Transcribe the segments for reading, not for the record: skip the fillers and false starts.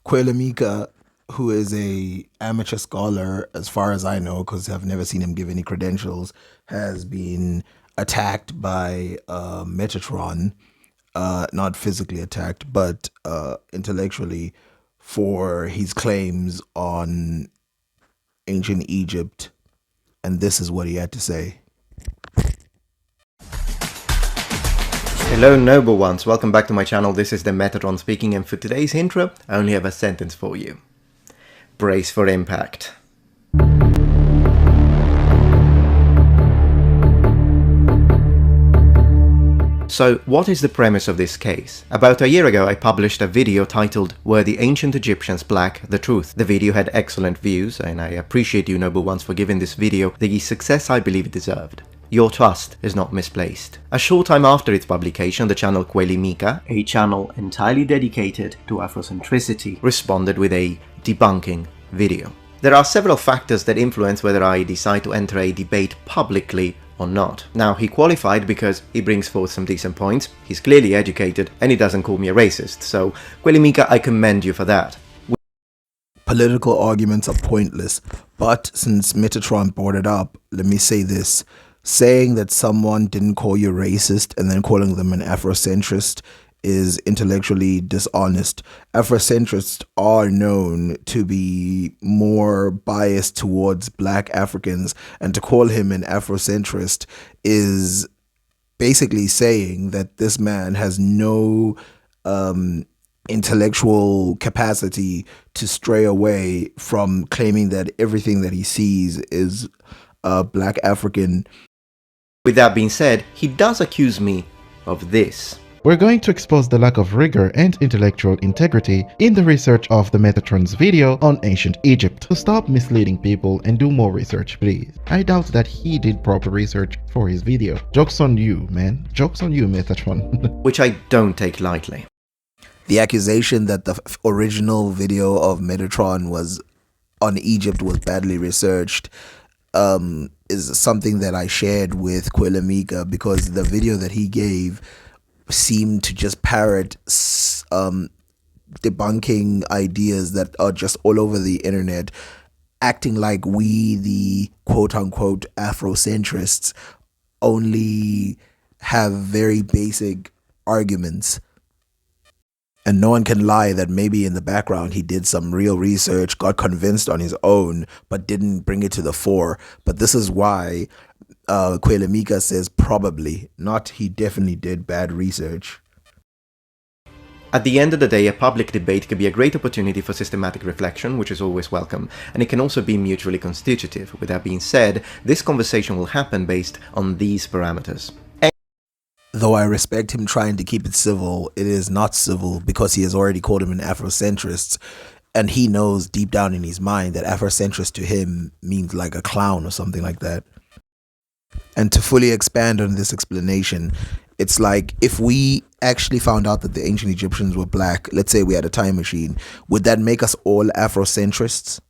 Kuelimika, who is a amateur scholar, as far as I know, because I've never seen him give any credentials, has been attacked by Metatron, not physically attacked, but intellectually for his claims on ancient Egypt. And this is what he had to say. Hello noble ones, welcome back to my channel. This is the Metatron speaking, and for today's intro I only have a sentence for you. Brace for impact. So what is the premise of this case? About a year ago I published a video titled "Were the Ancient Egyptians Black? The Truth?" The video had excellent views, and I appreciate you noble ones for giving this video the success I believe it deserved. Your trust is not misplaced. A short time after its publication, the channel Kuelimika, a channel entirely dedicated to Afrocentricity, responded with a debunking video. There are several factors that influence whether I decide to enter a debate publicly or not. Now, he qualified because he brings forth some decent points, he's clearly educated, and he doesn't call me a racist, so Kuelimika, I commend you for that. Political arguments are pointless, but since Metatron brought it up, let me say this. Saying that someone didn't call you racist and then calling them an Afrocentrist is intellectually dishonest. Afrocentrists are known to be more biased towards black Africans, and to call him an Afrocentrist is basically saying that this man has no intellectual capacity to stray away from claiming that everything that he sees is black African. With that being said, he does accuse me of this. We're going to expose the lack of rigor and intellectual integrity in the research of the Metatron's video on ancient Egypt. So stop misleading people and do more research, please. I doubt that he did proper research for his video. Joke's on you, man. Joke's on you, Metatron. Which I don't take lightly. The accusation that the original video of Metatron was on Egypt was badly researched is something that I shared with Kuelimika, because the video that he gave seemed to just parrot debunking ideas that are just all over the internet, acting like we, the quote-unquote Afrocentrists, only have very basic arguments. And no one can lie that maybe in the background he did some real research, got convinced on his own, but didn't bring it to the fore. But this is why Kuelimika says probably, not he definitely did bad research. At the end of the day, a public debate can be a great opportunity for systematic reflection, which is always welcome, and it can also be mutually constitutive. With that being said, this conversation will happen based on these parameters. Though I respect him trying to keep it civil, it is not civil, because he has already called him an Afrocentrist, and he knows deep down in his mind that Afrocentrist to him means like a clown or something like that. And to fully expand on this explanation, it's like if we actually found out that the ancient Egyptians were black, let's say we had a time machine, would that make us all Afrocentrists?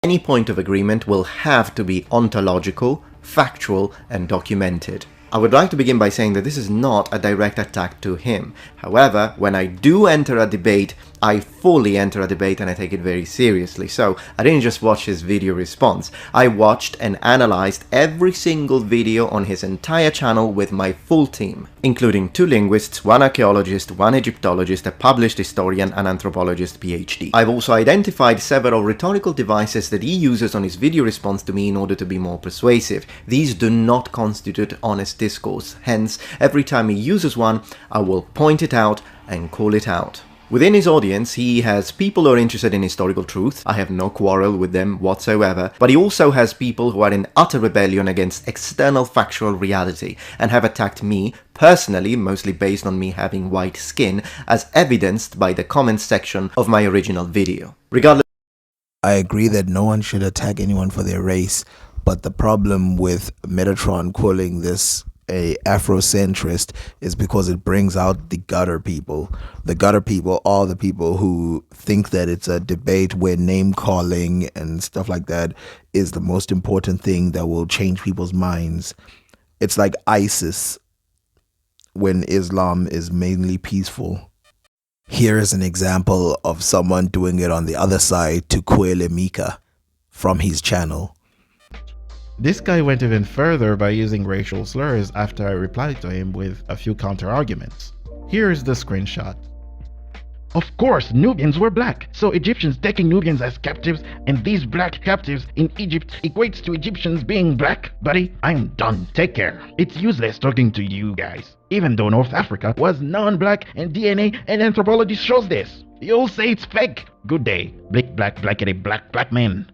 Any point of agreement will have to be ontological, factual, and documented. I would like to begin by saying that this is not a direct attack to him. However, when I do enter a debate, I fully enter a debate and I take it very seriously. So I didn't just watch his video response. I watched and analyzed every single video on his entire channel with my full team, including 2 linguists, 1 archaeologist, 1 Egyptologist, a published historian, and anthropologist PhD. I've also identified several rhetorical devices that he uses on his video response to me in order to be more persuasive. These do not constitute honest discourse, hence every time he uses one, I will point it out and call it out. Within his audience, he has people who are interested in historical truth. I have no quarrel with them whatsoever, but he also has people who are in utter rebellion against external factual reality and have attacked me personally, mostly based on me having white skin, as evidenced by the comments section of my original video. Regardless, I agree that no one should attack anyone for their race, but the problem with Metatron calling this a Afrocentrist is because it brings out the gutter people. The gutter people are the people who think that it's a debate where name calling and stuff like that is the most important thing that will change people's minds. It's like ISIS when Islam is mainly peaceful. Here is an example of someone doing it on the other side to kuelimika from his channel. This guy went even further by using racial slurs after I replied to him with a few counter-arguments. Here's the screenshot. Of course, Nubians were black, so Egyptians taking Nubians as captives, and these black captives in Egypt equates to Egyptians being black. Buddy, I'm done. Take care. It's useless talking to you guys. Even though North Africa was non-black and DNA and anthropology shows this. You'll say it's fake. Good day. Blackity black man.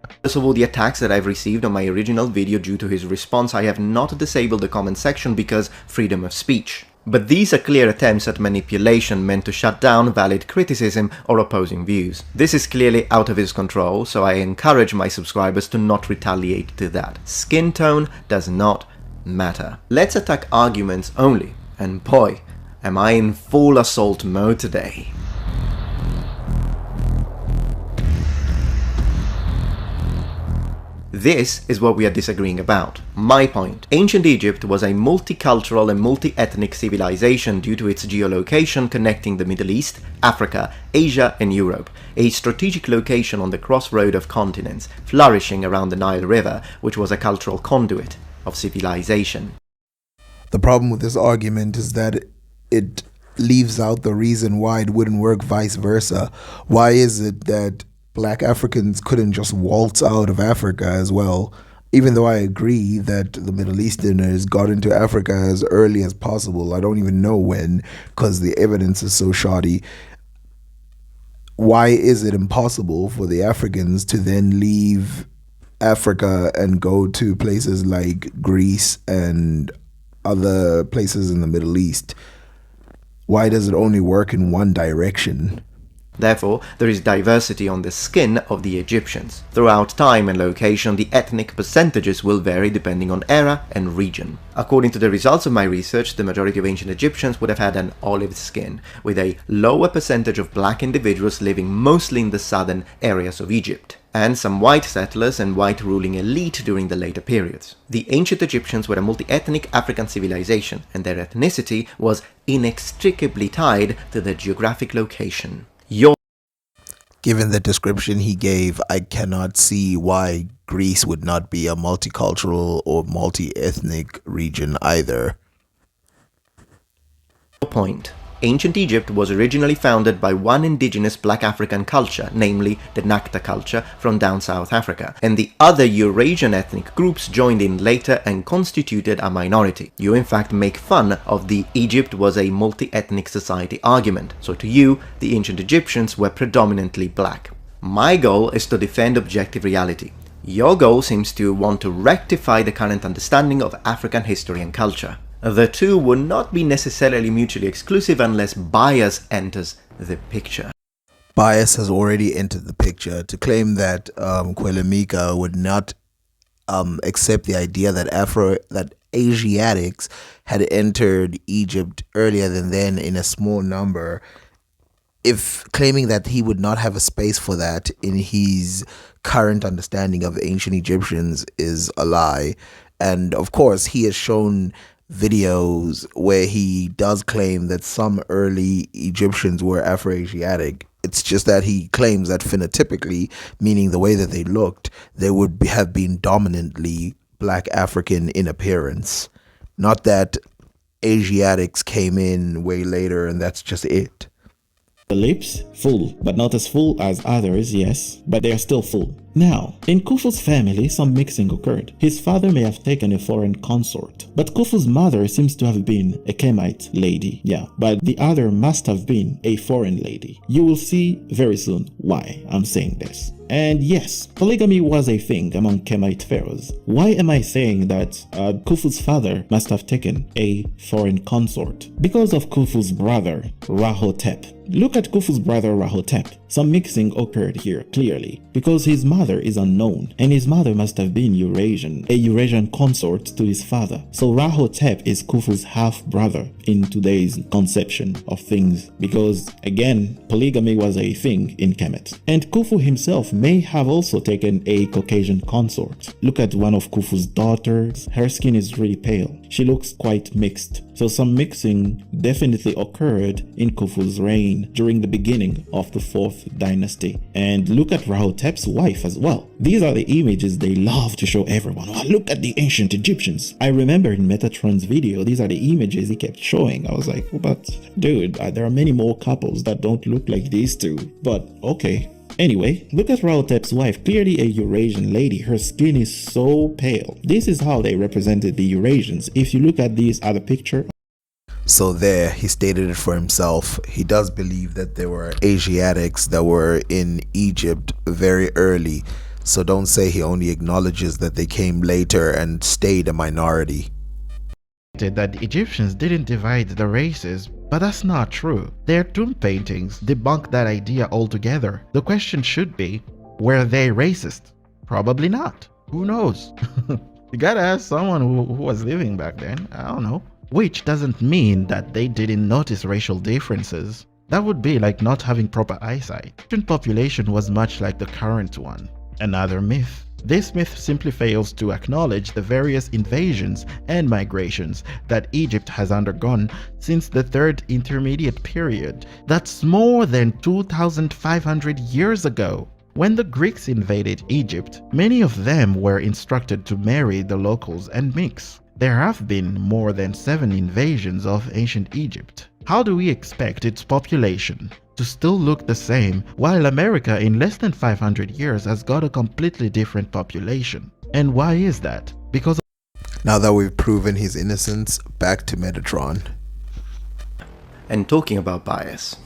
Because of all the attacks that I've received on my original video due to his response, I have not disabled the comment section because freedom of speech. But these are clear attempts at manipulation meant to shut down valid criticism or opposing views. This is clearly out of his control, so I encourage my subscribers to not retaliate to that. Skin tone does not matter. Let's attack arguments only, and boy, am I in full assault mode today. This is what we are disagreeing about. My point. Ancient Egypt was a multicultural and multi-ethnic civilization due to its geolocation connecting the Middle East, Africa, Asia and Europe, a strategic location on the crossroad of continents, flourishing around the Nile River, which was a cultural conduit of civilization. The problem with this argument is that it leaves out the reason why it wouldn't work vice versa. Why is it that Black Africans couldn't just waltz out of Africa as well? Even though I agree that the Middle Easterners got into Africa as early as possible, I don't even know when, because the evidence is so shoddy. Why is it impossible for the Africans to then leave Africa and go to places like Greece and other places in the Middle East? Why does it only work in one direction? Therefore, there is diversity on the skin of the Egyptians. Throughout time and location, the ethnic percentages will vary depending on era and region. According to the results of my research, the majority of ancient Egyptians would have had an olive skin, with a lower percentage of black individuals living mostly in the southern areas of Egypt, and some white settlers and white ruling elite during the later periods. The ancient Egyptians were a multi-ethnic African civilization, and their ethnicity was inextricably tied to their geographic location. Given the description he gave, I cannot see why Greece would not be a multicultural or multi-ethnic region either. Point. Ancient Egypt was originally founded by one indigenous black African culture, namely the Nakta culture from down South Africa, and the other Eurasian ethnic groups joined in later and constituted a minority. You in fact make fun of the Egypt was a multi-ethnic society argument, so to you, the ancient Egyptians were predominantly black. My goal is to defend objective reality. Your goal seems to want to rectify the current understanding of African history and culture. The two would not be necessarily mutually exclusive unless bias enters the picture. Bias has already entered the picture. To claim that kuelimika would not accept the idea that Asiatics had entered Egypt earlier than then in a small number, if claiming that he would not have a space for that in his current understanding of ancient Egyptians is a lie. And of course, he has shown videos where he does claim that some early Egyptians were Afro-Asiatic. It's just that he claims that phenotypically, meaning the way that they looked, they would have been dominantly Black African in appearance. Not that Asiatics came in way later and that's just it. The lips, full, but not as full as others, yes, but they are still full. Now, in Khufu's family, some mixing occurred. His father may have taken a foreign consort, but Khufu's mother seems to have been a Kemite lady, yeah, but the other must have been a foreign lady. You will see very soon why I'm saying this. And yes, polygamy was a thing among Kemite pharaohs. Why am I saying that Khufu's father must have taken a foreign consort? Because of Khufu's brother, Rahotep. Look at Khufu's brother Rahotep. Some mixing occurred here, clearly, because his mother is unknown, and his mother must have been Eurasian, a Eurasian consort to his father. So Rahotep is Khufu's half-brother in today's conception of things, because, again, polygamy was a thing in Kemet. And Khufu himself may have also taken a Caucasian consort. Look at one of Khufu's daughters. Her skin is really pale. She looks quite mixed. So some mixing definitely occurred in Khufu's reign during the beginning of the 4th dynasty. And look at Rahotep's wife as well. These are the images they love to show everyone. Oh, look at the ancient Egyptians. I remember in Metatron's video, these are the images he kept showing. I was like, oh, but dude, there are many more couples that don't look like these two. But okay. Anyway, look at Rahotep's wife, clearly a Eurasian lady. Her skin is so pale. This is how they represented the Eurasians. If you look at this other picture. So there, he stated it for himself. He does believe that there were Asiatics that were in Egypt very early. So don't say he only acknowledges that they came later and stayed a minority. That the Egyptians didn't divide the races, but that's not true. Their tomb paintings debunk that idea altogether. The question should be, were they racist? Probably not. Who knows? You gotta ask someone who was living back then. I don't know. Which doesn't mean that they didn't notice racial differences. That would be like not having proper eyesight. The ancient population was much like the current one. Another myth. This myth simply fails to acknowledge the various invasions and migrations that Egypt has undergone since the 3rd Intermediate Period. That's more than 2,500 years ago. When the Greeks invaded Egypt, many of them were instructed to marry the locals and mix. There have been more than 7 invasions of ancient Egypt. How do we expect its population to still look the same while America in less than 500 years has got a completely different population? And why is that? Because now that we've proven his innocence, back to Metatron. And talking about bias.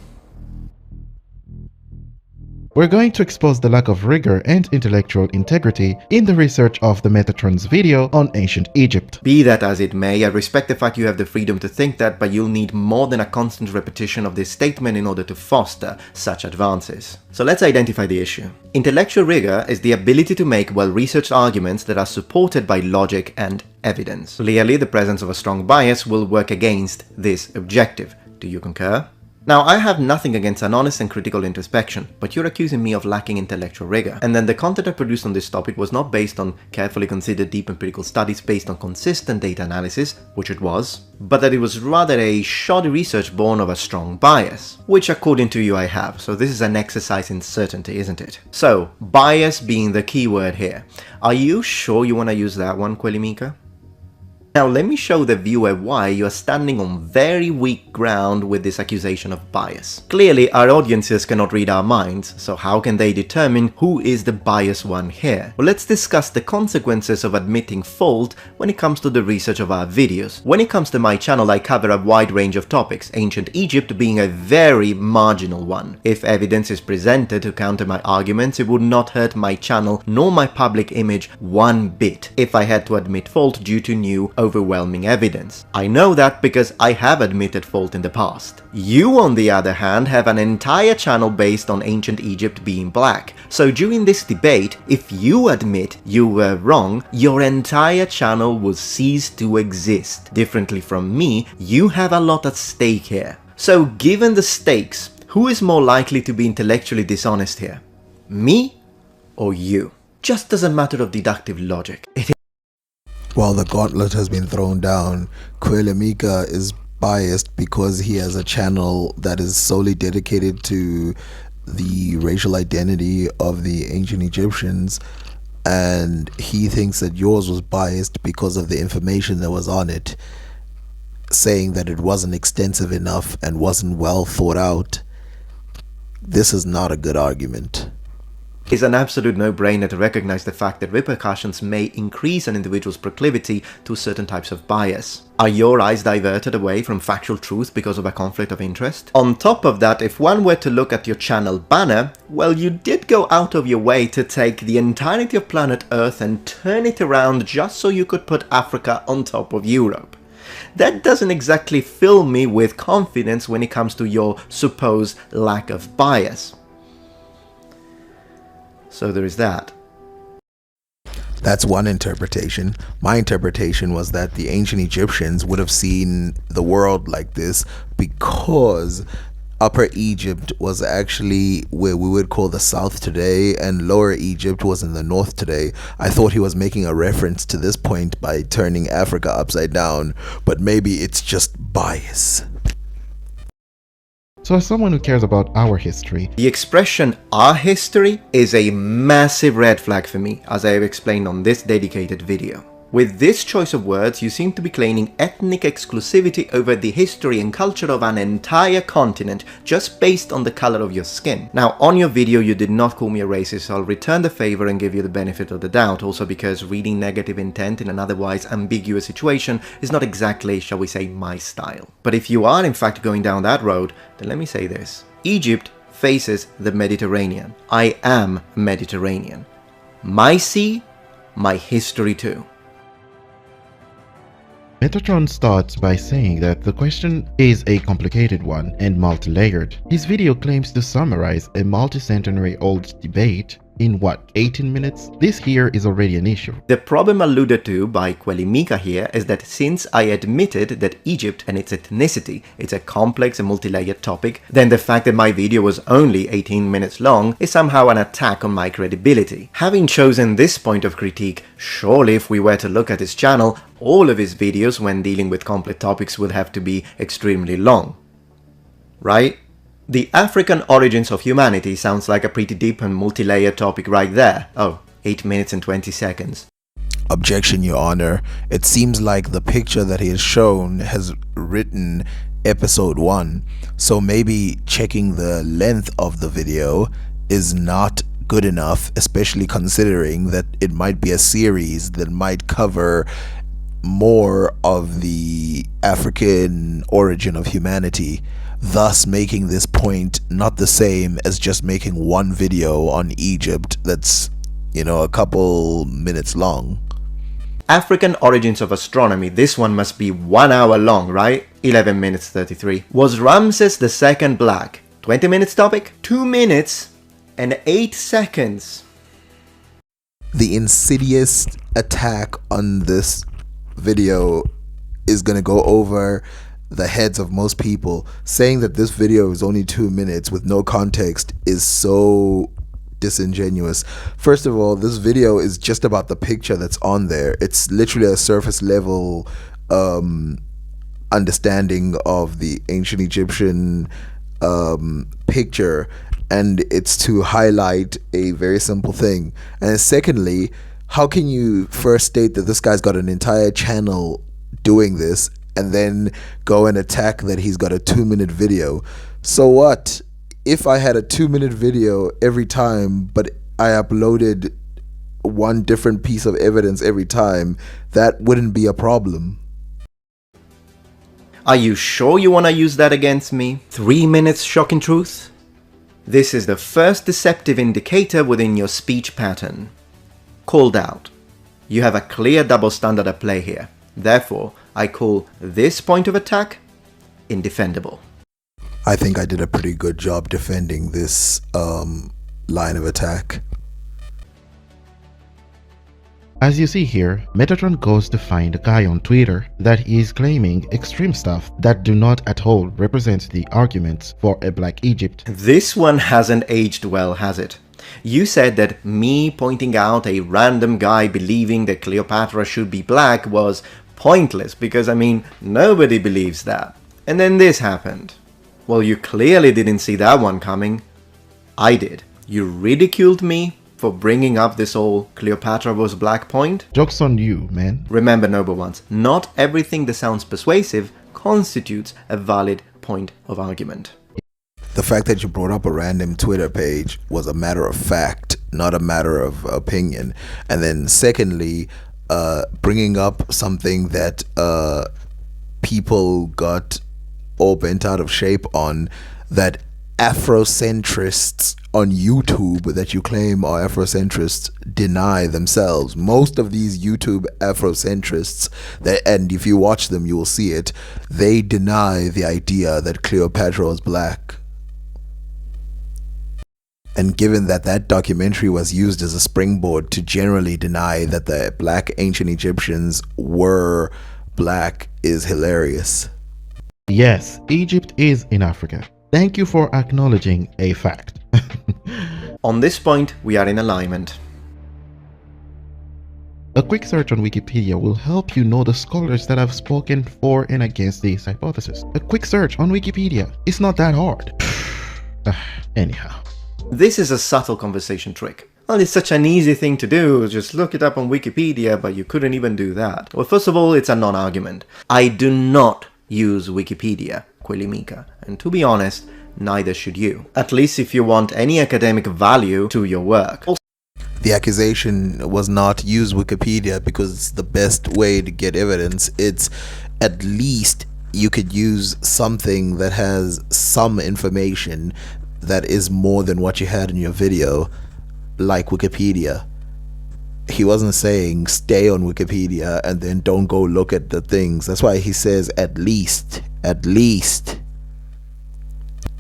we're going to expose the lack of rigor and intellectual integrity in the research of the Metatron's video on ancient Egypt. Be that as it may, I respect the fact you have the freedom to think that, but you'll need more than a constant repetition of this statement in order to foster such advances. So let's identify the issue. Intellectual rigor is the ability to make well-researched arguments that are supported by logic and evidence. Clearly, the presence of a strong bias will work against this objective. Do you concur? Now, I have nothing against an honest and critical introspection, but you're accusing me of lacking intellectual rigor. And then the content I produced on this topic was not based on carefully considered deep empirical studies based on consistent data analysis, which it was, but that it was rather a shoddy research born of a strong bias, which according to you I have, so this is an exercise in certainty, isn't it? So, bias being the key word here. Are you sure you want to use that one, kuelimika? Now let me show the viewer why you are standing on very weak ground with this accusation of bias. Clearly, our audiences cannot read our minds, so how can they determine who is the biased one here? Well, let's discuss the consequences of admitting fault when it comes to the research of our videos. When it comes to my channel, I cover a wide range of topics, ancient Egypt being a very marginal one. If evidence is presented to counter my arguments, it would not hurt my channel nor my public image one bit if I had to admit fault due to new overwhelming evidence. I know that because I have admitted fault in the past. You, on the other hand, have an entire channel based on ancient Egypt being black. So during this debate, if you admit you were wrong, your entire channel will cease to exist. Differently from me, you have a lot at stake here. So given the stakes, who is more likely to be intellectually dishonest here? Me or you? Just as a matter of deductive logic. While the gauntlet has been thrown down, kuelimika is biased because he has a channel that is solely dedicated to the racial identity of the ancient Egyptians, and he thinks that yours was biased because of the information that was on it, saying that it wasn't extensive enough and wasn't well thought out. This is not a good argument. It's an absolute no-brainer to recognize the fact that repercussions may increase an individual's proclivity to certain types of bias. Are your eyes diverted away from factual truth because of a conflict of interest? On top of that, if one were to look at your channel banner, well, you did go out of your way to take the entirety of planet Earth and turn it around just so you could put Africa on top of Europe. That doesn't exactly fill me with confidence when it comes to your supposed lack of bias. So there is that. That's one interpretation. My interpretation was that the ancient Egyptians would have seen the world like this because Upper Egypt was actually where we would call the South today, and Lower Egypt was in the North today. I thought he was making a reference to this point by turning Africa upside down, but maybe it's just bias. So as someone who cares about our history, The expression our history is a massive red flag for me, as I have explained on this dedicated video. With this choice of words, you seem to be claiming ethnic exclusivity over the history and culture of an entire continent just based on the color of your skin. Now, on your video, you did not call me a racist, so I'll return the favor and give you the benefit of the doubt, also because reading negative intent in an otherwise ambiguous situation is not exactly, shall we say, my style. But if you are in fact going down that road, then let me say this. Egypt faces the Mediterranean. I am Mediterranean. My sea, my history too. Metatron starts by saying that the question is a complicated one and multi-layered. His video claims to summarize a multi-centenary old debate in what, 18 minutes? This here is already an issue. The problem alluded to by kuelimika here is that since I admitted that Egypt and its ethnicity is a complex and multi-layered topic, then the fact that my video was only 18 minutes long is somehow an attack on my credibility. Having chosen this point of critique, surely if we were to look at his channel, all of his videos when dealing with complex topics would have to be extremely long. Right? The African origins of humanity sounds like a pretty deep and multi-layered topic right there. Oh, 8 minutes and 20 seconds. Objection, Your Honor. It seems like the picture that he has shown has written episode 1, so maybe checking the length of the video is not good enough, especially considering that it might be a series that might cover more of the African origin of humanity, thus making this point not the same as just making one video on Egypt that's, a couple minutes long. African origins of astronomy, this one must be 1 hour long, right? 11 minutes 33. Was Ramses II black? 20 minutes topic? 2 minutes and 8 seconds. The insidious attack on this video is going to go over the heads of most people. Saying that this video is only 2 minutes with no context is so disingenuous. First of all, this video is just about the picture that's on there. It's literally a surface level understanding of the ancient Egyptian picture, and it's to highlight a very simple thing. And secondly, how can you first state that this guy's got an entire channel doing this and then go and attack that he's got a 2-minute video? So what if I had a 2-minute video every time, but I uploaded one different piece of evidence every time? That wouldn't be a problem. Are you sure you want to use that against me? 3 minutes shocking truth? This is the first deceptive indicator within your speech pattern. Called out. You have a clear double standard at play here. Therefore, I call this point of attack indefendable. I think I did a pretty good job defending this line of attack. As you see here, Metatron goes to find a guy on Twitter that is claiming extreme stuff that do not at all represent the arguments for a black Egypt. This one hasn't aged well, has it? You said that me pointing out a random guy believing that Cleopatra should be black was pointless because, nobody believes that. And then this happened. Well, you clearly didn't see that one coming. I did. You ridiculed me for bringing up this whole Cleopatra was black point. Joke's on you, man. Remember, noble ones, not everything that sounds persuasive constitutes a valid point of argument. The fact that you brought up a random Twitter page was a matter of fact, not a matter of opinion. And then secondly, bringing up something that people got all bent out of shape on, that Afrocentrists on YouTube that you claim are Afrocentrists deny themselves. Most of these YouTube Afrocentrists, and if you watch them you will see it, they deny the idea that Cleopatra was black. And given that that documentary was used as a springboard to generally deny that the black ancient Egyptians were black is hilarious. Yes, Egypt is in Africa. Thank you for acknowledging a fact. On this point, we are in alignment. A quick search on Wikipedia will help you know the scholars that have spoken for and against this hypothesis. A quick search on Wikipedia. It's not that hard. Anyhow. This is a subtle conversation trick. Well, it's such an easy thing to do, just look it up on Wikipedia, but you couldn't even do that. Well, first of all, it's a non-argument. I do not use Wikipedia, kuelimika, and to be honest, neither should you. At least if you want any academic value to your work. The accusation was not use Wikipedia because it's the best way to get evidence. It's at least you could use something that has some information that is more than what you had in your video, like Wikipedia. He wasn't saying stay on Wikipedia and then don't go look at the things. That's why he says at least.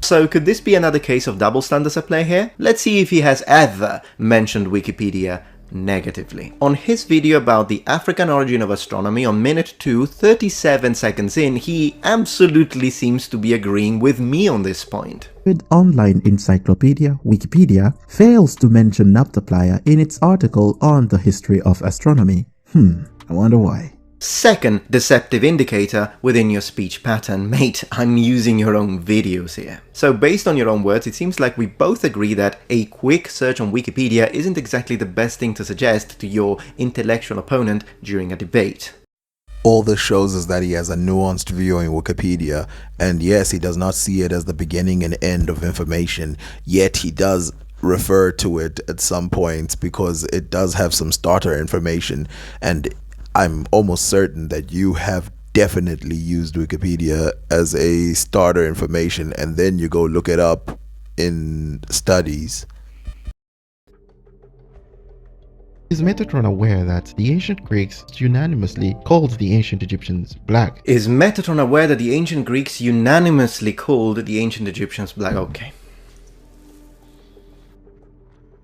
So could this be another case of double standards at play here? Let's see if he has ever mentioned Wikipedia negatively. On his video about the African origin of astronomy on minute 2, 37 seconds in, he absolutely seems to be agreeing with me on this point. With online encyclopedia, Wikipedia fails to mention Nabtaplaya in its article on the history of astronomy. I wonder why. Second deceptive indicator within your speech pattern. Mate, I'm using your own videos here. So based on your own words, it seems like we both agree that a quick search on Wikipedia isn't exactly the best thing to suggest to your intellectual opponent during a debate. All this shows is that he has a nuanced view on Wikipedia, and yes, he does not see it as the beginning and end of information, yet he does refer to it at some points because it does have some starter information, and I'm almost certain that you have definitely used Wikipedia as a starter information and then you go look it up in studies. Is Metatron aware that the ancient Greeks unanimously called the ancient Egyptians black? Is Metatron aware that the ancient Greeks unanimously called the ancient Egyptians black? Okay.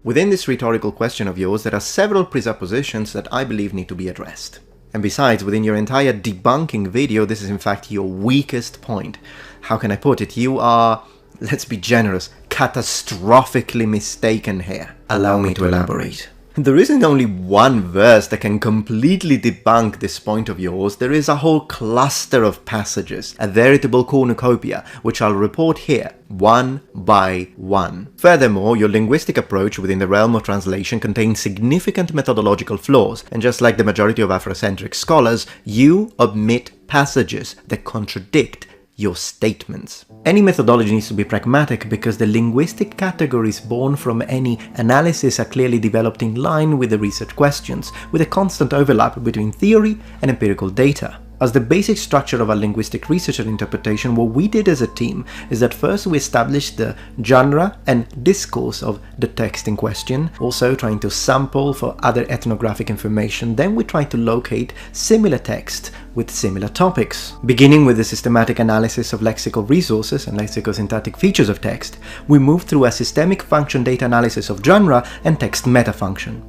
Within this rhetorical question of yours, there are several presuppositions that I believe need to be addressed. And besides, within your entire debunking video, this is in fact your weakest point. How can I put it? You are, let's be generous, catastrophically mistaken here. Allow me to elaborate. There isn't only one verse that can completely debunk this point of yours, there is a whole cluster of passages, a veritable cornucopia, which I'll report here, one by one. Furthermore, your linguistic approach within the realm of translation contains significant methodological flaws, and just like the majority of Afrocentric scholars, you omit passages that contradict your statements. Any methodology needs to be pragmatic because the linguistic categories born from any analysis are clearly developed in line with the research questions, with a constant overlap between theory and empirical data. As the basic structure of a linguistic research and interpretation, what we did as a team is that first we established the genre and discourse of the text in question, also trying to sample for other ethnographic information. Then we tried to locate similar text with similar topics. Beginning with the systematic analysis of lexical resources and lexicosyntactic features of text, we moved through a systemic function data analysis of genre and text metafunction.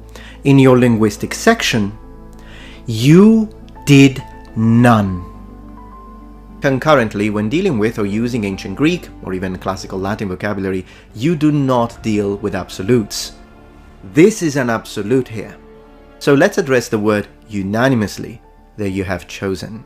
In your linguistic section, you did none. Concurrently, when dealing with or using ancient Greek or even classical Latin vocabulary, you do not deal with absolutes. This is an absolute here. So let's address the word unanimously that you have chosen.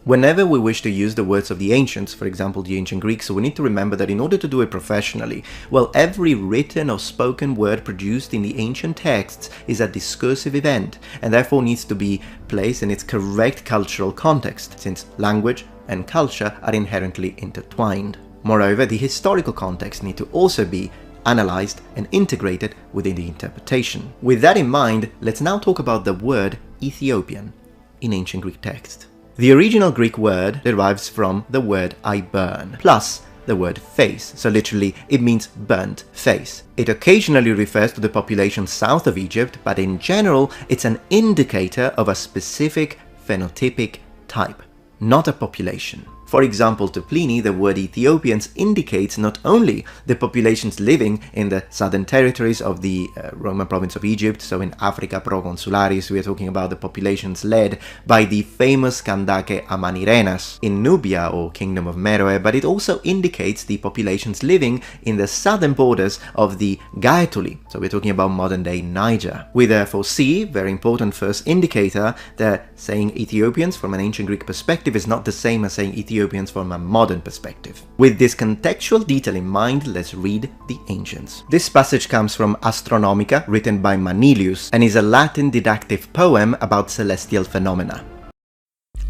Whenever we wish to use the words of the ancients, for example the ancient Greeks, we need to remember that in order to do it professionally, well, every written or spoken word produced in the ancient texts is a discursive event and therefore needs to be placed in its correct cultural context, since language and culture are inherently intertwined. Moreover, the historical context need to also be analyzed and integrated within the interpretation. With that in mind, let's now talk about the word Ethiopian in ancient Greek text. The original Greek word derives from the word I burn, plus the word face, so literally it means burnt face. It occasionally refers to the population south of Egypt, but in general it's an indicator of a specific phenotypic type, not a population. For example, to Pliny, the word Ethiopians indicates not only the populations living in the southern territories of the Roman province of Egypt, so in Africa Proconsularis, we are talking about the populations led by the famous Kandake Amanirenas in Nubia or Kingdom of Meroe, but it also indicates the populations living in the southern borders of the Gaetuli, so we're talking about modern-day Niger. We therefore see, very important first indicator, that saying Ethiopians from an ancient Greek perspective is not the same as saying Ethiopians from a modern perspective. With this contextual detail in mind, let's read the ancients. This passage comes from Astronomica, written by Manilius, and is a Latin didactic poem about celestial phenomena.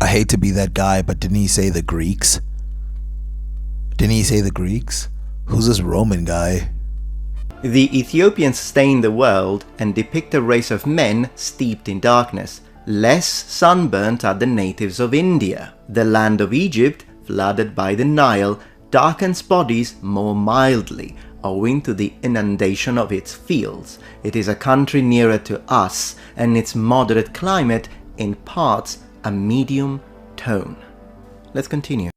I hate to be that guy, but didn't he say the Greeks? Didn't he say the Greeks? Who's this Roman guy? The Ethiopians stain the world and depict a race of men steeped in darkness, less sunburnt are the natives of India. The land of Egypt, flooded by the Nile, darkens bodies more mildly, owing to the inundation of its fields. It is a country nearer to us, and its moderate climate imparts a medium tone. Let's continue.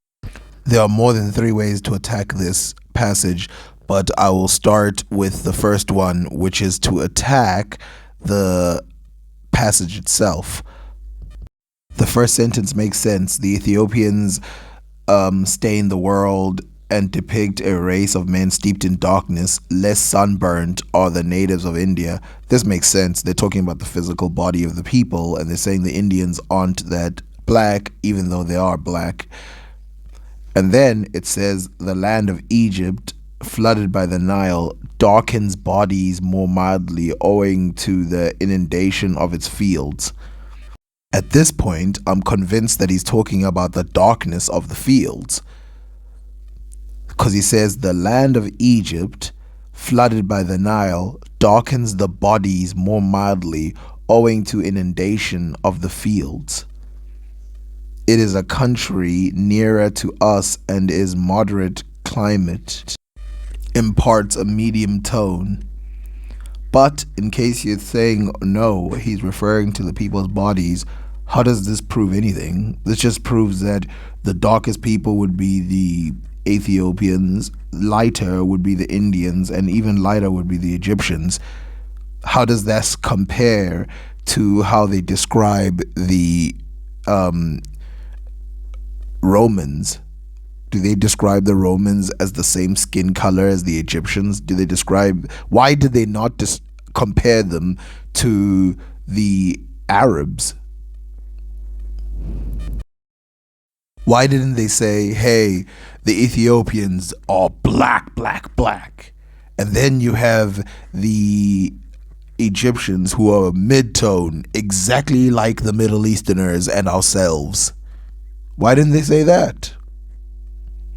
There are more than 3 ways to attack this passage, but I will start with the first one, which is to attack the passage itself. The first sentence makes sense. The Ethiopians stain the world and depict a race of men steeped in darkness, less sunburnt are the natives of India. This makes sense. They're talking about the physical body of the people, and they're saying the Indians aren't that black, even though they are black. And then it says the land of Egypt, flooded by the Nile, darkens bodies more mildly owing to the inundation of its fields. At this point, I'm convinced that he's talking about the darkness of the fields, because he says the land of Egypt, flooded by the Nile, darkens the bodies more mildly owing to inundation of the fields. It is a country nearer to us and is moderate climate, imparts a medium tone. But in case you're saying no, he's referring to the people's bodies, how does this prove anything? This just proves that the darkest people would be the Ethiopians, lighter would be the Indians, and even lighter would be the Egyptians. How does that compare to how they describe the Romans? Do they describe the Romans as the same skin color as the Egyptians? Do they describe, why did they not compare them to the Arabs? Why didn't they say, hey, the Ethiopians are black, black, black, and then you have the Egyptians who are mid-tone, exactly like the Middle Easterners and ourselves? Why didn't they say that?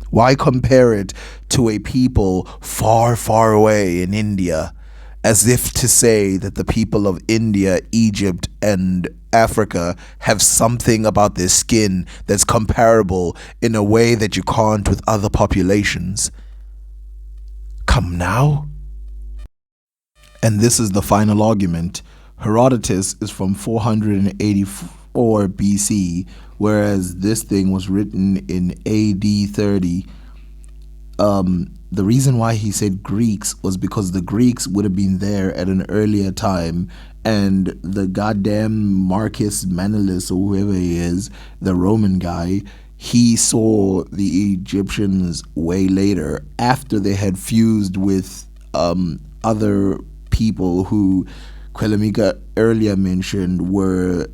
Why compare it to a people far, far away in India, as if to say that the people of India, Egypt, and Africa have something about their skin that's comparable in a way that you can't with other populations? Come now. And this is the final argument. Herodotus is from 484 BC, whereas this thing was written in AD 30. The reason why he said Greeks was because the Greeks would have been there at an earlier time, and the goddamn Marcus Manlius, or whoever he is, the Roman guy, he saw the Egyptians way later, after they had fused with other people who kuelimika earlier mentioned were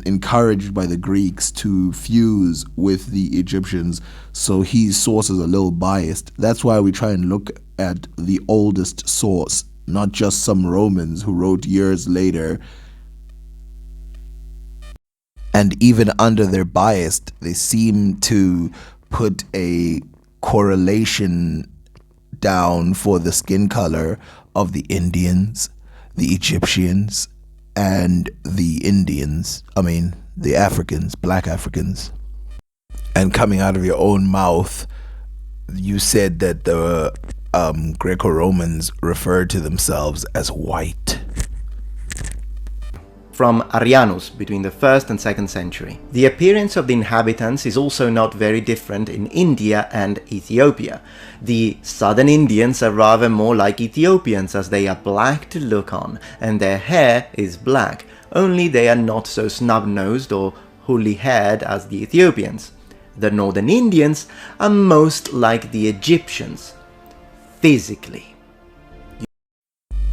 encouraged by the Greeks to fuse with the Egyptians. So his source is a little biased. That's why we try and look at the oldest source, not just some Romans who wrote years later. And even under their bias, they seem to put a correlation down for the skin color of the Indians, the Egyptians, and the Indians. I mean, the Africans, black Africans. And coming out of your own mouth, you said that the Greco-Romans referred to themselves as white. from Arrianus between the 1st and 2nd century. The appearance of the inhabitants is also not very different in India and Ethiopia. The southern Indians are rather more like Ethiopians, as they are black to look on, and their hair is black, only they are not so snub-nosed or woolly-haired as the Ethiopians. The northern Indians are most like the Egyptians, physically.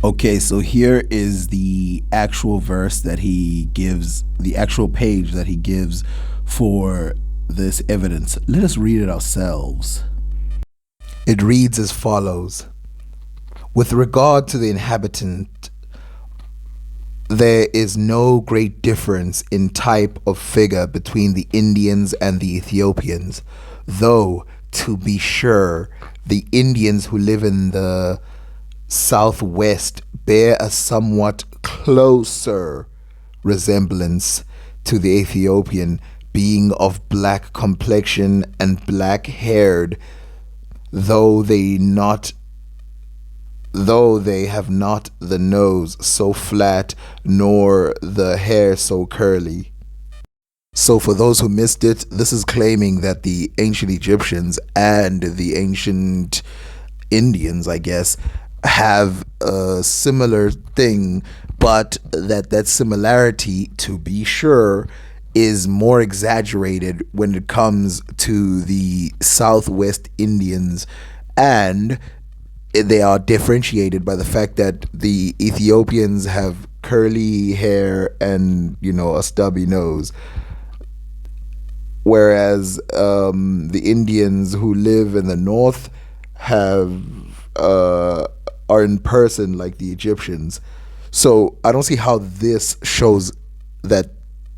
Okay, so here is the actual verse that he gives, the actual page that he gives for this evidence. Let us read it ourselves. It reads as follows. With regard to the inhabitant, there is no great difference in type of figure between the Indians and the Ethiopians, though, to be sure, the Indians who live in the southwest bear a somewhat closer resemblance to the Ethiopian, being of black complexion and black-haired, though they have not the nose so flat nor the hair so curly. So for those who missed it, this is claiming that the ancient Egyptians and the ancient Indians, I guess, have a similar thing, but that similarity, to be sure, is more exaggerated when it comes to the Southwest Indians, and they are differentiated by the fact that the Ethiopians have curly hair and, a stubby nose, whereas the Indians who live in the north are in person like the Egyptians. So I don't see how this shows that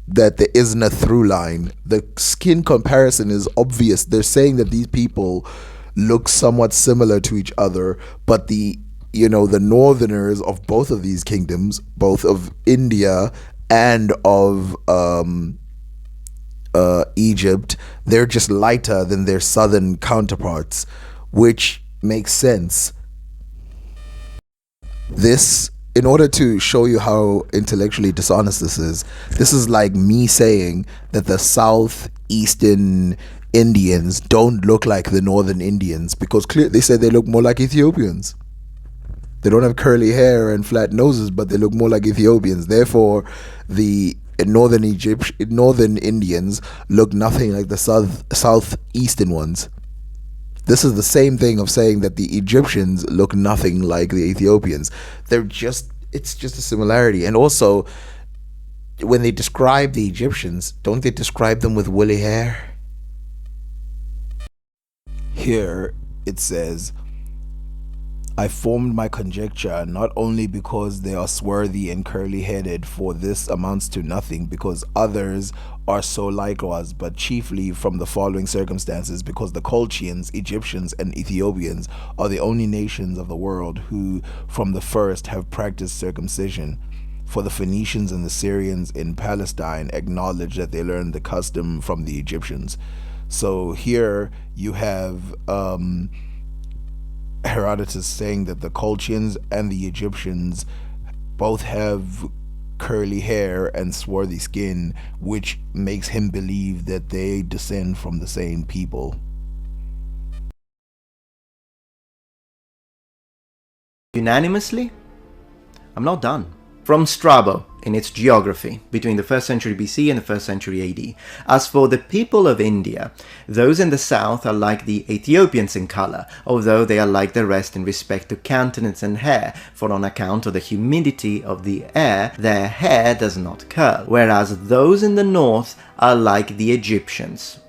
there isn't a through line. The skin comparison is obvious. They're saying that these people look somewhat similar to each other, but the northerners of both of these kingdoms, both of India and of Egypt, they're just lighter than their southern counterparts, which makes sense. This, in order to show you how intellectually dishonest this is like me saying that the southeastern Indians don't look like the northern Indians, because clearly they said they look more like Ethiopians. They don't have curly hair and flat noses, but they look more like Ethiopians. Therefore, the northern Indians look nothing like the southeastern ones. This is the same thing of saying that the Egyptians look nothing like the Ethiopians. It's just a similarity. And also, when they describe the Egyptians, don't they describe them with woolly hair? Here it says, I formed my conjecture not only because they are swarthy and curly-headed, for this amounts to nothing, because others are so likewise, but chiefly from the following circumstances, because the Colchians, Egyptians, and Ethiopians are the only nations of the world who from the first have practiced circumcision. For the Phoenicians and the Syrians in Palestine acknowledge that they learned the custom from the Egyptians. So here you have Herodotus saying that the Colchians and the Egyptians both have curly hair and swarthy skin, which makes him believe that they descend from the same people. Unanimously? I'm not done. From Strabo, in its geography, between the 1st century BC and the 1st century AD. As for the people of India, those in the south are like the Ethiopians in color, although they are like the rest in respect to countenance and hair, for on account of the humidity of the air, their hair does not curl, whereas those in the north are like the Egyptians.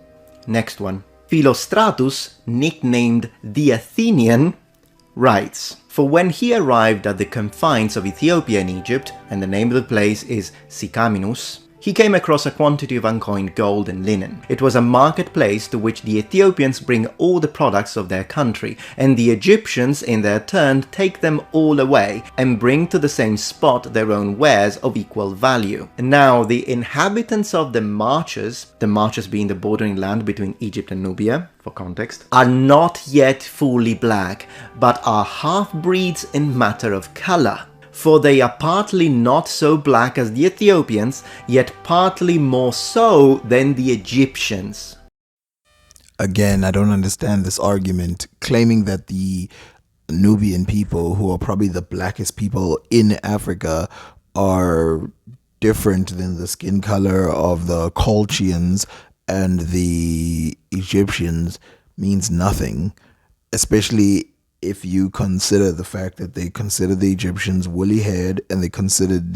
Next one. Philostratus, nicknamed the Athenian, writes, for when he arrived at the confines of Ethiopia and Egypt, and the name of the place is Sikaminus, he came across a quantity of uncoined gold and linen. It was a marketplace to which the Ethiopians bring all the products of their country, and the Egyptians in their turn take them all away and bring to the same spot their own wares of equal value. And now the inhabitants of the marches being the bordering land between Egypt and Nubia, for context, are not yet fully black, but are half-breeds in matter of color. For they are partly not so black as the Ethiopians, yet partly more so than the Egyptians. Again, I don't understand this argument, claiming that the Nubian people, who are probably the blackest people in Africa, are different than the skin color of the Colchians and the Egyptians means nothing, especially if you consider the fact that they consider the Egyptians woolly haired and they considered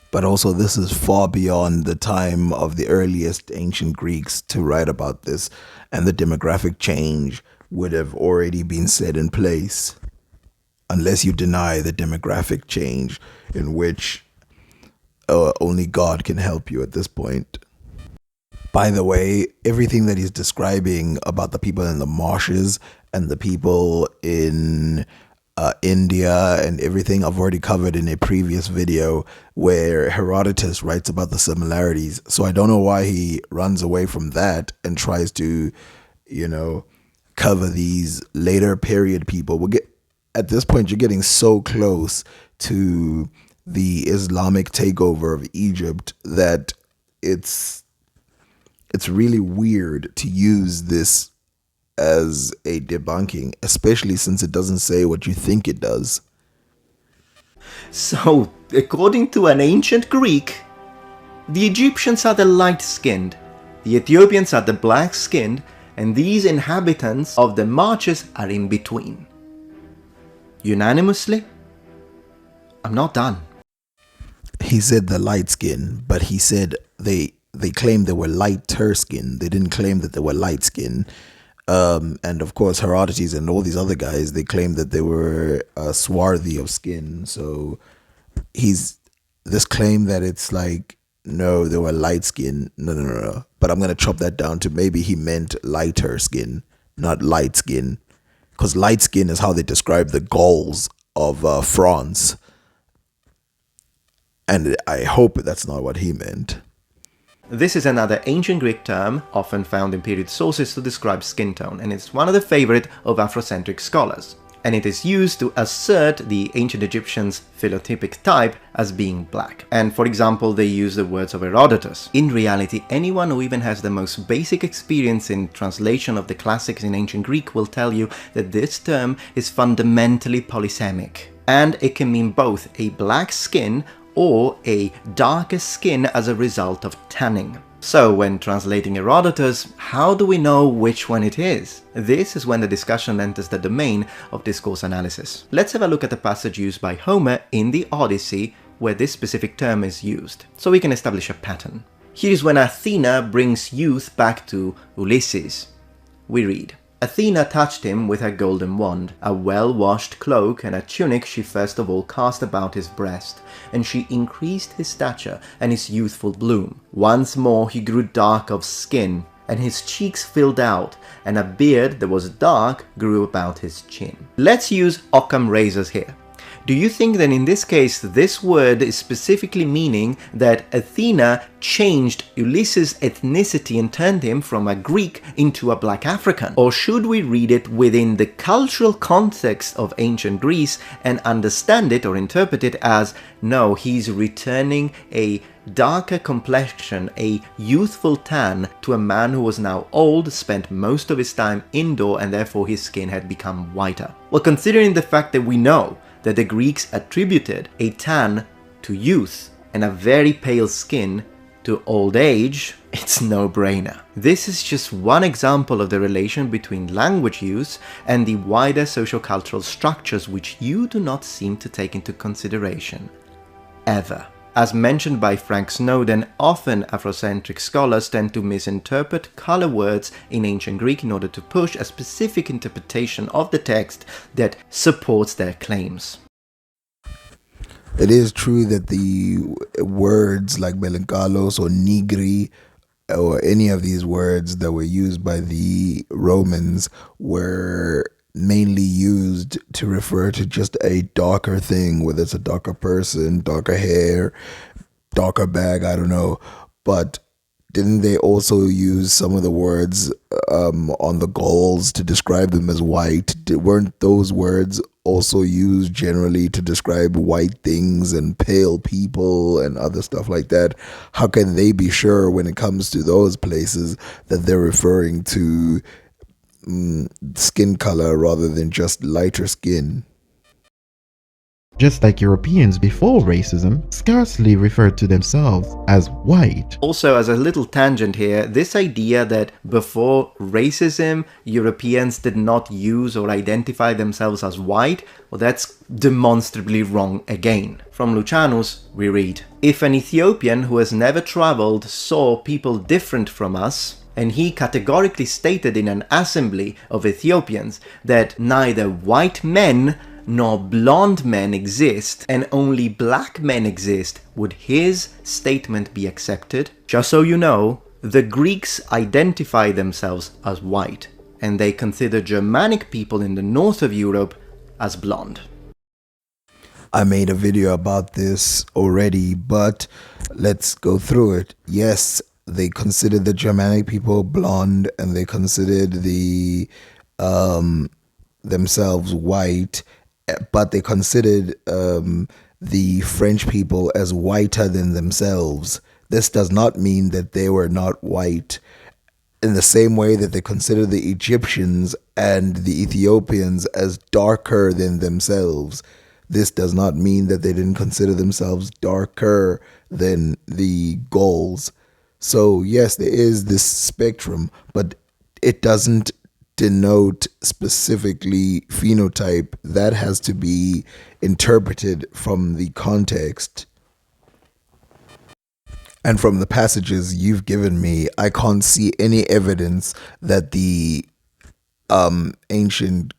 but also this is far beyond the time of the earliest ancient Greeks to write about this, and the demographic change would have already been set in place, unless you deny the demographic change, in which only God can help you at this point. By the way, everything that he's describing about the people in the marshes and the people in India and everything, I've already covered in a previous video where Herodotus writes about the similarities. So I don't know why he runs away from that and tries to, cover these later period people. At this point, you're getting so close to the Islamic takeover of Egypt that it's really weird to use this as a debunking, especially since it doesn't say what you think it does. So, according to an ancient Greek, the Egyptians are the light-skinned, the Ethiopians are the black-skinned, and these inhabitants of the marshes are in between. Unanimously? I'm not done. He said the light skin, but he said they claimed they were lighter skin. They didn't claim that they were light skin. And of course, Herodotus and all these other guys, they claimed that they were swarthy of skin. So this claim that it's like, no, they were light skin. No. But I'm going to chop that down to maybe he meant lighter skin, not light skin. Because light skin is how they describe the Gauls of France. And I hope that's not what he meant. This is another ancient Greek term, often found in period sources to describe skin tone, and it's one of the favorite of Afrocentric scholars. And it is used to assert the ancient Egyptians' phenotypic type as being black. And for example, they use the words of Herodotus. In reality, anyone who even has the most basic experience in translation of the classics in ancient Greek will tell you that this term is fundamentally polysemic. And it can mean both a black skin or a darker skin as a result of tanning. So, when translating Herodotus, how do we know which one it is? This is when the discussion enters the domain of discourse analysis. Let's have a look at the passage used by Homer in the Odyssey, where this specific term is used, so we can establish a pattern. Here is when Athena brings youth back to Ulysses. We read, Athena touched him with her golden wand. A well-washed cloak and a tunic she first of all cast about his breast, and she increased his stature and his youthful bloom. Once more he grew dark of skin, and his cheeks filled out, and a beard that was dark grew about his chin. Let's use Occam razors here. Do you think that in this case this word is specifically meaning that Athena changed Ulysses' ethnicity and turned him from a Greek into a black African? Or should we read it within the cultural context of ancient Greece and understand it or interpret it as, no, he's returning a darker complexion, a youthful tan to a man who was now old, spent most of his time indoor, and therefore his skin had become whiter? Well, considering the fact that we know that the Greeks attributed a tan to youth and a very pale skin to old age, it's no-brainer. This is just one example of the relation between language use and the wider socio-cultural structures which you do not seem to take into consideration. Ever. As mentioned by Frank Snowden, often Afrocentric scholars tend to misinterpret color words in ancient Greek in order to push a specific interpretation of the text that supports their claims. It is true that the words like melancholos or nigri or any of these words that were used by the Romans were mainly used to refer to just a darker thing, whether it's a darker person, darker hair, darker bag, I don't know. But didn't they also use some of the words on the Gauls to describe them as white? Weren't those words also used generally to describe white things and pale people and other stuff like that? How can they be sure when it comes to those places that they're referring to skin color rather than just lighter skin? Just like Europeans before racism scarcely referred to themselves as white. Also, as a little tangent here, this idea that before racism, Europeans did not use or identify themselves as white, well, that's demonstrably wrong again. From Lucianus, we read, "If an Ethiopian who has never traveled saw people different from us, and he categorically stated in an assembly of Ethiopians that neither white men nor blonde men exist, and only black men exist, would his statement be accepted?" Just so you know, the Greeks identify themselves as white, and they consider Germanic people in the north of Europe as blonde. I made a video about this already, but let's go through it. Yes, they considered the Germanic people blonde, and they considered themselves white, but they considered the French people as whiter than themselves. This does not mean that they were not white. In the same way that they considered the Egyptians and the Ethiopians as darker than themselves, this does not mean that they didn't consider themselves darker than the Gauls. So yes, there is this spectrum, but it doesn't denote specifically phenotype. That has to be interpreted from the context. And from the passages you've given me, I can't see any evidence that the ancient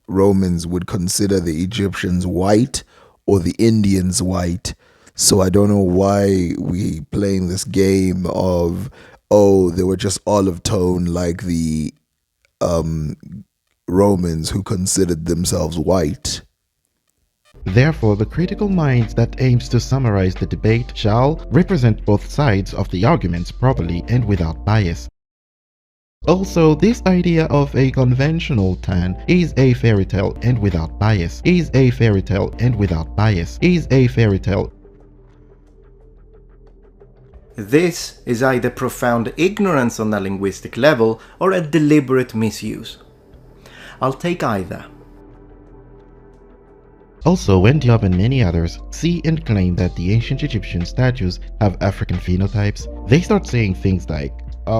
Romans would consider the Egyptians white or the Indians white. So I don't know why we playing this game of, oh, they were just olive tone like the Romans who considered themselves white. Therefore, the critical mind that aims to summarize the debate shall represent both sides of the arguments properly and without bias. Also, this idea of a conventional tan is a fairy tale and without bias, is a fairy tale and without bias, is a fairy tale. This is either profound ignorance on a linguistic level or a deliberate misuse. I'll take either. Also, when Diop and many others see and claim that the ancient Egyptian statues have African phenotypes, they start saying things like,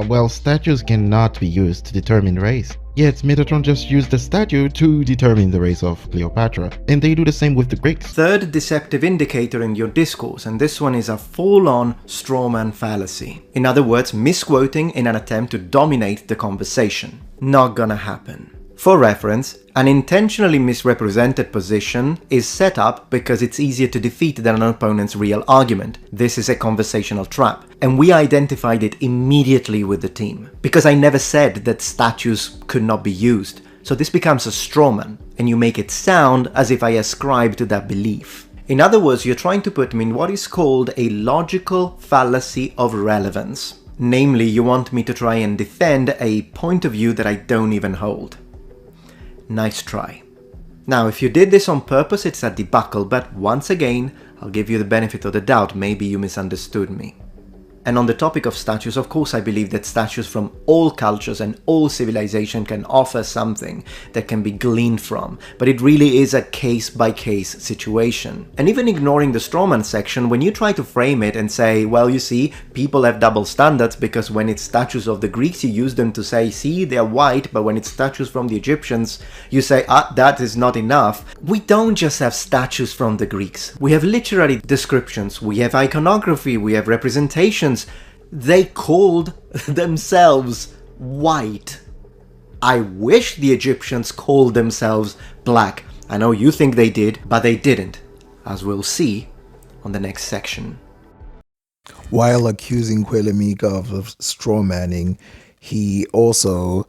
well, statues cannot be used to determine race. Yet Metatron just used a statue to determine the race of Cleopatra, and they do the same with the Greeks. Third deceptive indicator in your discourse, and this one is a full-on strawman fallacy. In other words, misquoting in an attempt to dominate the conversation. Not gonna happen. For reference, an intentionally misrepresented position is set up because it's easier to defeat than an opponent's real argument. This is a conversational trap, and we identified it immediately with the team. Because I never said that statues could not be used, so this becomes a strawman, and you make it sound as if I ascribe to that belief. In other words, you're trying to put me in what is called a logical fallacy of relevance. Namely, you want me to try and defend a point of view that I don't even hold. Nice try. Now, if you did this on purpose, it's a debacle, but once again, I'll give you the benefit of the doubt, maybe you misunderstood me. And on the topic of statues, of course I believe that statues from all cultures and all civilization can offer something that can be gleaned from, but it really is a case-by-case situation. And even ignoring the strawman section, when you try to frame it and say, well, you see, people have double standards because when it's statues of the Greeks, you use them to say, see, they're white, but when it's statues from the Egyptians, you say, that is not enough. We don't just have statues from the Greeks. We have literary descriptions, we have iconography, we have representations. They called themselves white. I wish the Egyptians called themselves black. I know you think they did, but they didn't, as we'll see on the next section. While accusing kuelimika of straw manning, he also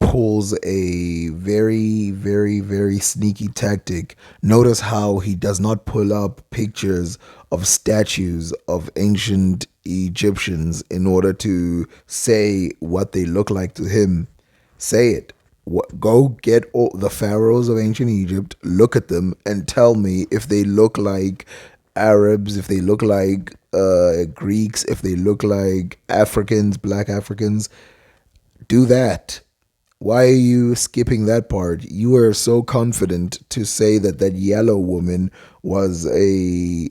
pulls a very very, very sneaky tactic. Notice how he does not pull up pictures of statues of ancient Egyptians in order to say what they look like to him. Say it. Go get all the pharaohs of ancient Egypt, look at them, and tell me if they look like Arabs, if they look like Greeks, if they look like Africans, black Africans. Do that. Why are you skipping that part? You are so confident to say that that yellow woman was a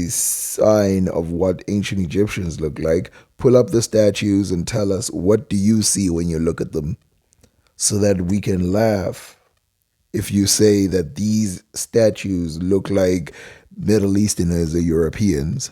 sign of what ancient Egyptians look like. Pull up the statues and tell us, what do you see when you look at them, so that we can laugh if you say that these statues look like Middle Easterners or Europeans.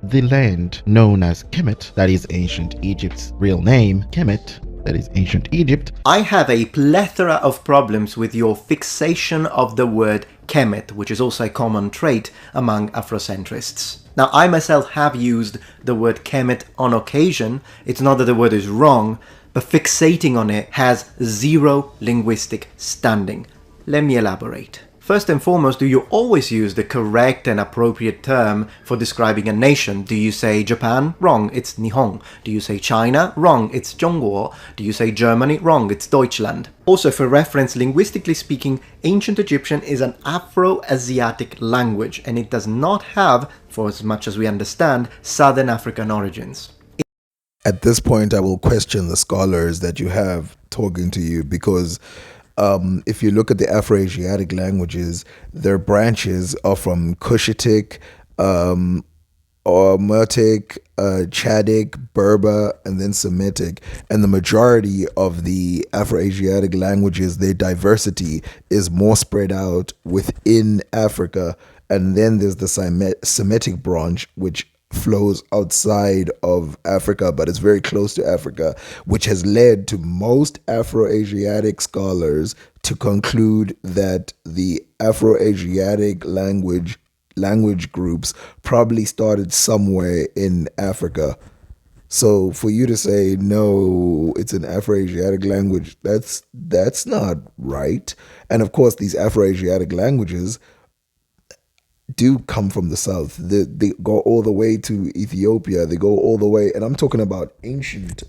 The land known as Kemet, that is ancient Egypt's real name, Kemet, that is ancient Egypt. I have a plethora of problems with your fixation of the word Kemet, which is also a common trait among Afrocentrists. Now, I myself have used the word Kemet on occasion. It's not that the word is wrong, but fixating on it has zero linguistic standing. Let me elaborate. First and foremost, do you always use the correct and appropriate term for describing a nation? Do you say Japan? Wrong, it's Nihon. Do you say China? Wrong, it's Zhongguo. Do you say Germany? Wrong, it's Deutschland. Also, for reference, linguistically speaking, ancient Egyptian is an Afro-Asiatic language, and it does not have, for as much as we understand, Southern African origins. At this point, I will question the scholars that you have talking to you, because if you look at the Afro-Asiatic languages, their branches are from Cushitic, Omotic, Chadic, Berber, and then Semitic. And the majority of the Afro-Asiatic languages, their diversity is more spread out within Africa. And then there's the Semitic branch, which flows outside of Africa, but it's very close to Africa, which has led to most Afro-Asiatic scholars to conclude that the Afro-Asiatic language groups probably started somewhere in Africa. So for you to say, no, it's an Afro-Asiatic language, that's not right. And of course, these Afro-Asiatic languages do come from the south. They go all the way to Ethiopia. They go all the way, and I'm talking about ancient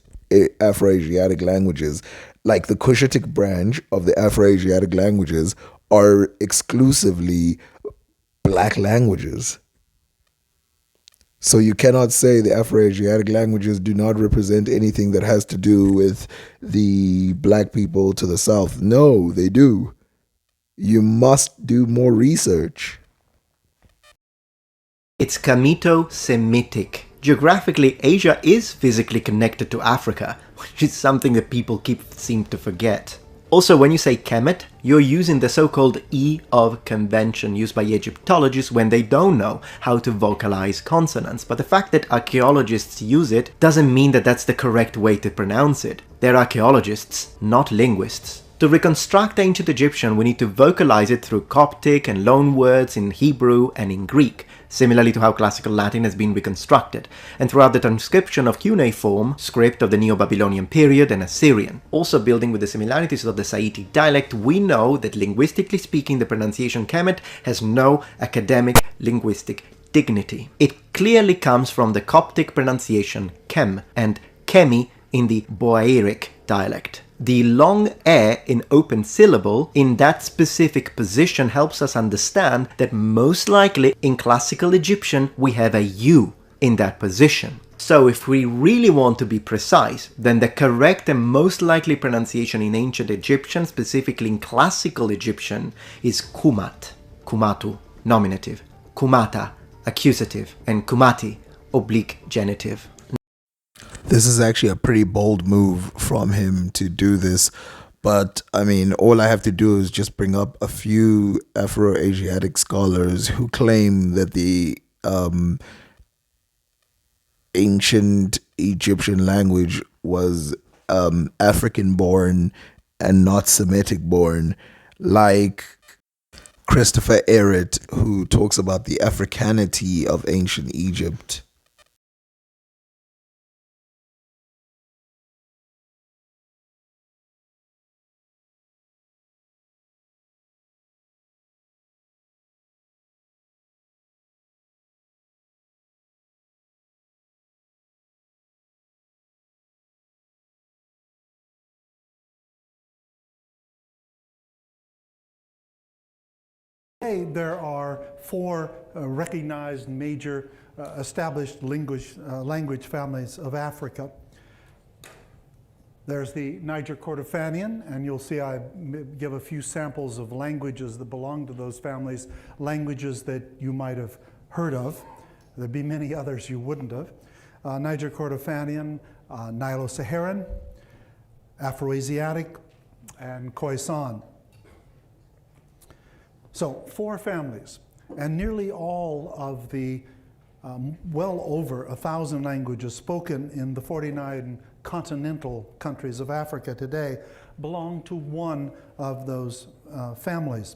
Afro-Asiatic languages. Like the Cushitic branch of the Afro-Asiatic languages are exclusively black languages. So you cannot say the Afro-Asiatic languages do not represent anything that has to do with the black people to the south. No, they do. You must do more research. It's Kamito-Semitic. Geographically, Asia is physically connected to Africa, which is something that people seem to forget. Also, when you say Kemet, you're using the so-called E of convention used by Egyptologists when they don't know how to vocalize consonants. But the fact that archaeologists use it doesn't mean that that's the correct way to pronounce it. They're archaeologists, not linguists. To reconstruct ancient Egyptian, we need to vocalize it through Coptic and loanwords in Hebrew and in Greek, similarly to how classical Latin has been reconstructed, and throughout the transcription of cuneiform, script of the Neo-Babylonian period, and Assyrian. Also building with the similarities of the Saïtic dialect, we know that linguistically speaking, the pronunciation Kemet has no academic linguistic dignity. It clearly comes from the Coptic pronunciation Kem and Kemi in the Boairic dialect. The long air in open syllable in that specific position helps us understand that most likely in classical Egyptian we have a U in that position. So if we really want to be precise, then the correct and most likely pronunciation in ancient Egyptian, specifically in classical Egyptian, is Kumat, Kumatu, nominative, Kumata, accusative, and Kumati, oblique genitive. This is actually a pretty bold move from him to do this. But I mean, all I have to do is just bring up a few Afro-Asiatic scholars who claim that the ancient Egyptian language was African-born and not Semitic-born, like Christopher Ehret, who talks about the Africanity of ancient Egypt. Today, there are four recognized major established language families of Africa. There's the Niger Kordofanian, and you'll see I give a few samples of languages that belong to those families, languages that you might have heard of. There'd be many others you wouldn't have. Niger Kordofanian, Nilo-Saharan, Afroasiatic, and Khoisan. So, four families, and nearly all of the well over 1,000 languages spoken in the 49 continental countries of Africa today belong to one of those families.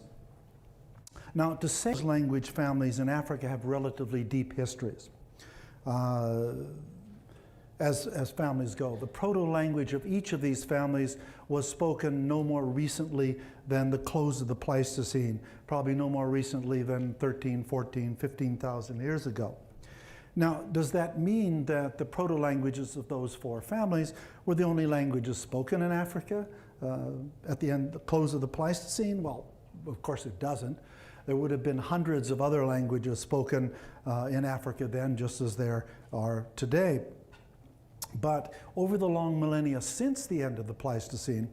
Now, to say language families in Africa have relatively deep histories. As families go. The proto-language of each of these families was spoken no more recently than the close of the Pleistocene, probably no more recently than 13, 14, 15,000 years ago. Now, does that mean that the proto-languages of those four families were the only languages spoken in Africa at the close of the Pleistocene? Well, of course it doesn't. There would have been hundreds of other languages spoken in Africa then, just as there are today. But over the long millennia since the end of the Pleistocene,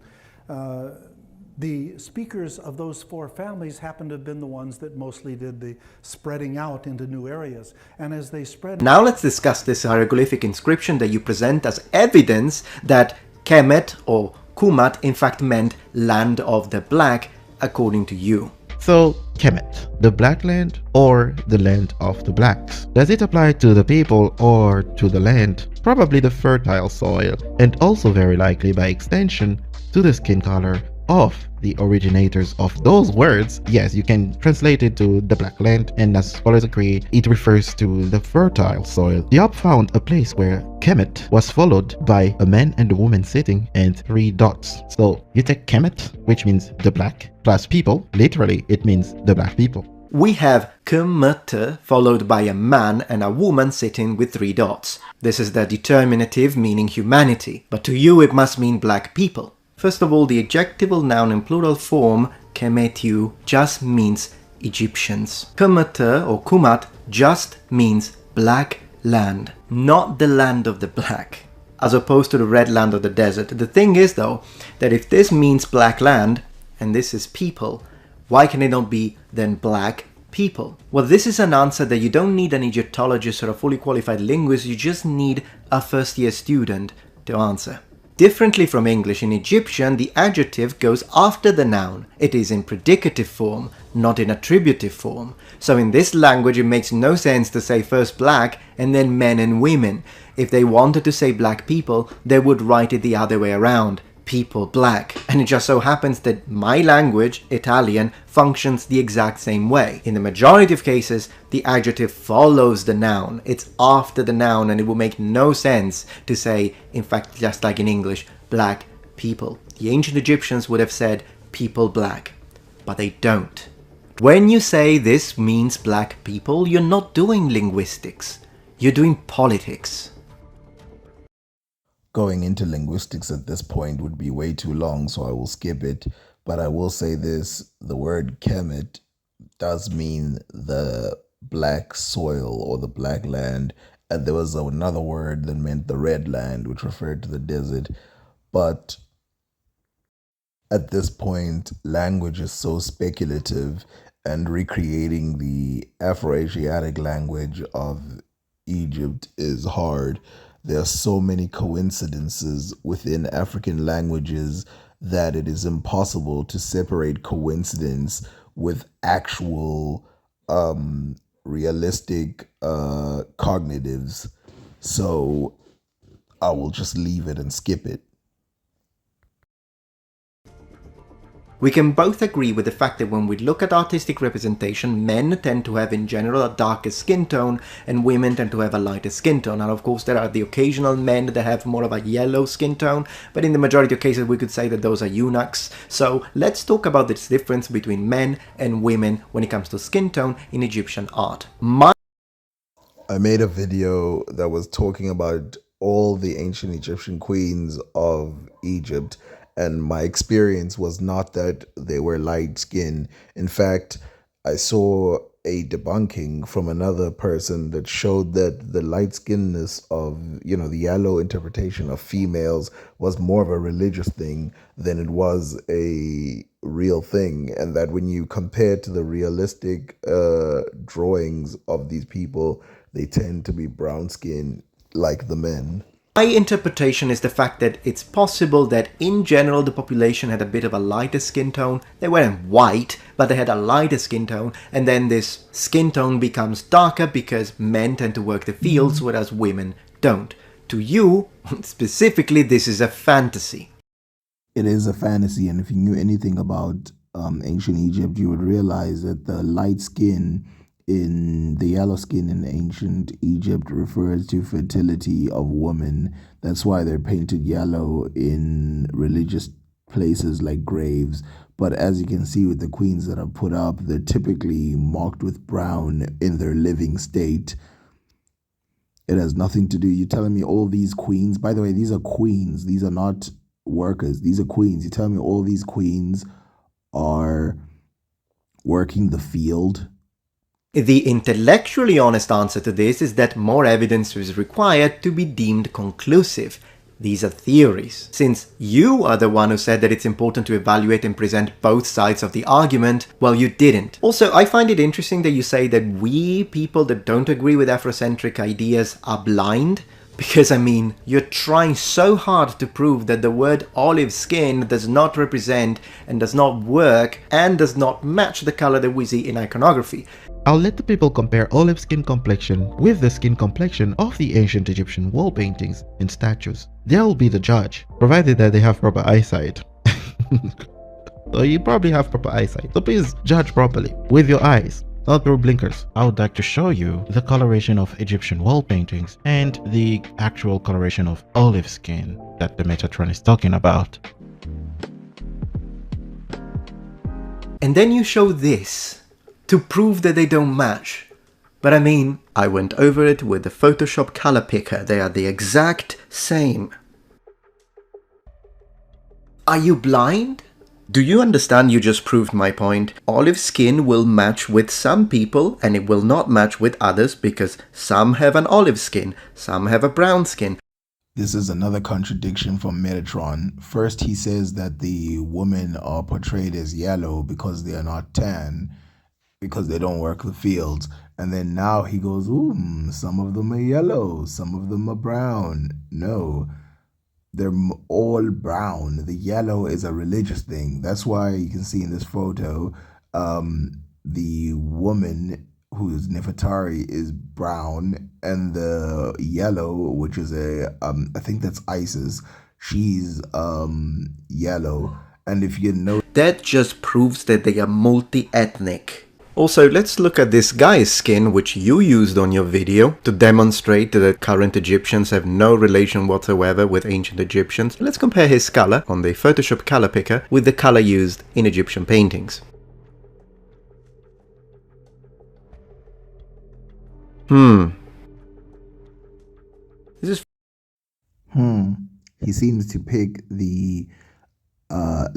the speakers of those four families happen to have been the ones that mostly did the spreading out into new areas. And as they spread... Now let's discuss this hieroglyphic inscription that you present as evidence that Kemet or Kumat in fact meant land of the black, according to you. So, Kemet, the black land or the land of the blacks? Does it apply to the people or to the land? Probably the fertile soil, and also very likely by extension to the skin color of the originators of those words. Yes, you can translate it to the black land, and as scholars agree, it refers to the fertile soil. Diop found a place where Kemet was followed by a man and a woman sitting and three dots. So you take Kemet, which means the black, plus people, literally it means the black people. We have Kemet followed by a man and a woman sitting with three dots. This is the determinative meaning humanity, but to you it must mean black people. First of all, the adjectival noun in plural form, Kemetiu, just means Egyptians. Kemet or Kumat just means black land, not the land of the black, as opposed to the red land of the desert. The thing is, though, that if this means black land, and this is people, why can it not be then black people? Well, this is an answer that you don't need an Egyptologist or a fully qualified linguist, you just need a first-year student to answer. Differently from English, in Egyptian, the adjective goes after the noun. It is in predicative form, not in attributive form. So in this language, it makes no sense to say first black and then men and women. If they wanted to say black people, they would write it the other way around. People black. And it just so happens that my language, Italian, functions the exact same way. In the majority of cases, the adjective follows the noun. It's after the noun, and it will make no sense to say, in fact, just like in English, black people. The ancient Egyptians would have said people black, but they don't. When you say this means black people, you're not doing linguistics. You're doing politics. Going into linguistics at this point would be way too long, so I will skip it. But I will say this, the word Kemet does mean the black soil or the black land. And there was another word that meant the red land, which referred to the desert. But at this point, language is so speculative, and recreating the Afroasiatic language of Egypt is hard. There are so many coincidences within African languages that it is impossible to separate coincidence with actual realistic cognitives. So I will just leave it and skip it. We can both agree with the fact that when we look at artistic representation, men tend to have in general a darker skin tone and women tend to have a lighter skin tone. And of course there are the occasional men that have more of a yellow skin tone, but in the majority of cases we could say that those are eunuchs. So let's talk about this difference between men and women when it comes to skin tone in Egyptian art. I made a video that was talking about all the ancient Egyptian queens of Egypt, and my experience was not that they were light skinned. In fact, I saw a debunking from another person that showed that the light skinnedness of, the yellow interpretation of females was more of a religious thing than it was a real thing. And that when you compare to the realistic drawings of these people, they tend to be brown skinned like the men. My interpretation is the fact that it's possible that in general the population had a bit of a lighter skin tone. They weren't white, but they had a lighter skin tone, and then this skin tone becomes darker because men tend to work the fields, whereas women don't. To you, specifically, this is a fantasy. It is a fantasy, and if you knew anything about ancient Egypt, you would realize that the light skin the yellow skin in ancient Egypt refers to fertility of women. That's why they're painted yellow in religious places like graves. But as you can see with the queens that are put up, they're typically marked with brown in their living state. It has nothing to do. You're telling me all these queens, by the way, these are queens. These are not workers. These are queens. You're telling me all these queens are working the field? The intellectually honest answer to this is that more evidence is required to be deemed conclusive. These are theories. Since you are the one who said that it's important to evaluate and present both sides of the argument, well, you didn't. Also, I find it interesting that you say that we, people that don't agree with Afrocentric ideas, are blind. Because, I mean, you're trying so hard to prove that the word olive skin does not represent and does not work and does not match the color that we see in iconography. I'll let the people compare olive skin complexion with the skin complexion of the ancient Egyptian wall paintings and statues. They'll be the judge, provided that they have proper eyesight. So you probably have proper eyesight, so please judge properly, with your eyes, not through blinkers. I would like to show you the coloration of Egyptian wall paintings and the actual coloration of olive skin that the Metatron is talking about. And then you show this to prove that they don't match. But I mean, I went over it with the Photoshop color picker. They are the exact same. Are you blind? Do you understand you just proved my point? Olive skin will match with some people and it will not match with others because some have an olive skin, some have a brown skin. This is another contradiction from Metatron. First, he says that the women are portrayed as yellow because they are not tan, because they don't work the fields. And then now he goes, some of them are yellow, some of them are brown. No, they're all brown. The yellow is a religious thing. That's why you can see in this photo, the woman who's Nefertari is brown, and the yellow, which is I think that's Isis, she's yellow. And if you know, that just proves that they are multi-ethnic. Also, let's look at this guy's skin, which you used on your video to demonstrate that current Egyptians have no relation whatsoever with ancient Egyptians. Let's compare his color on the Photoshop color picker with the color used in Egyptian paintings. This is he seems to pick the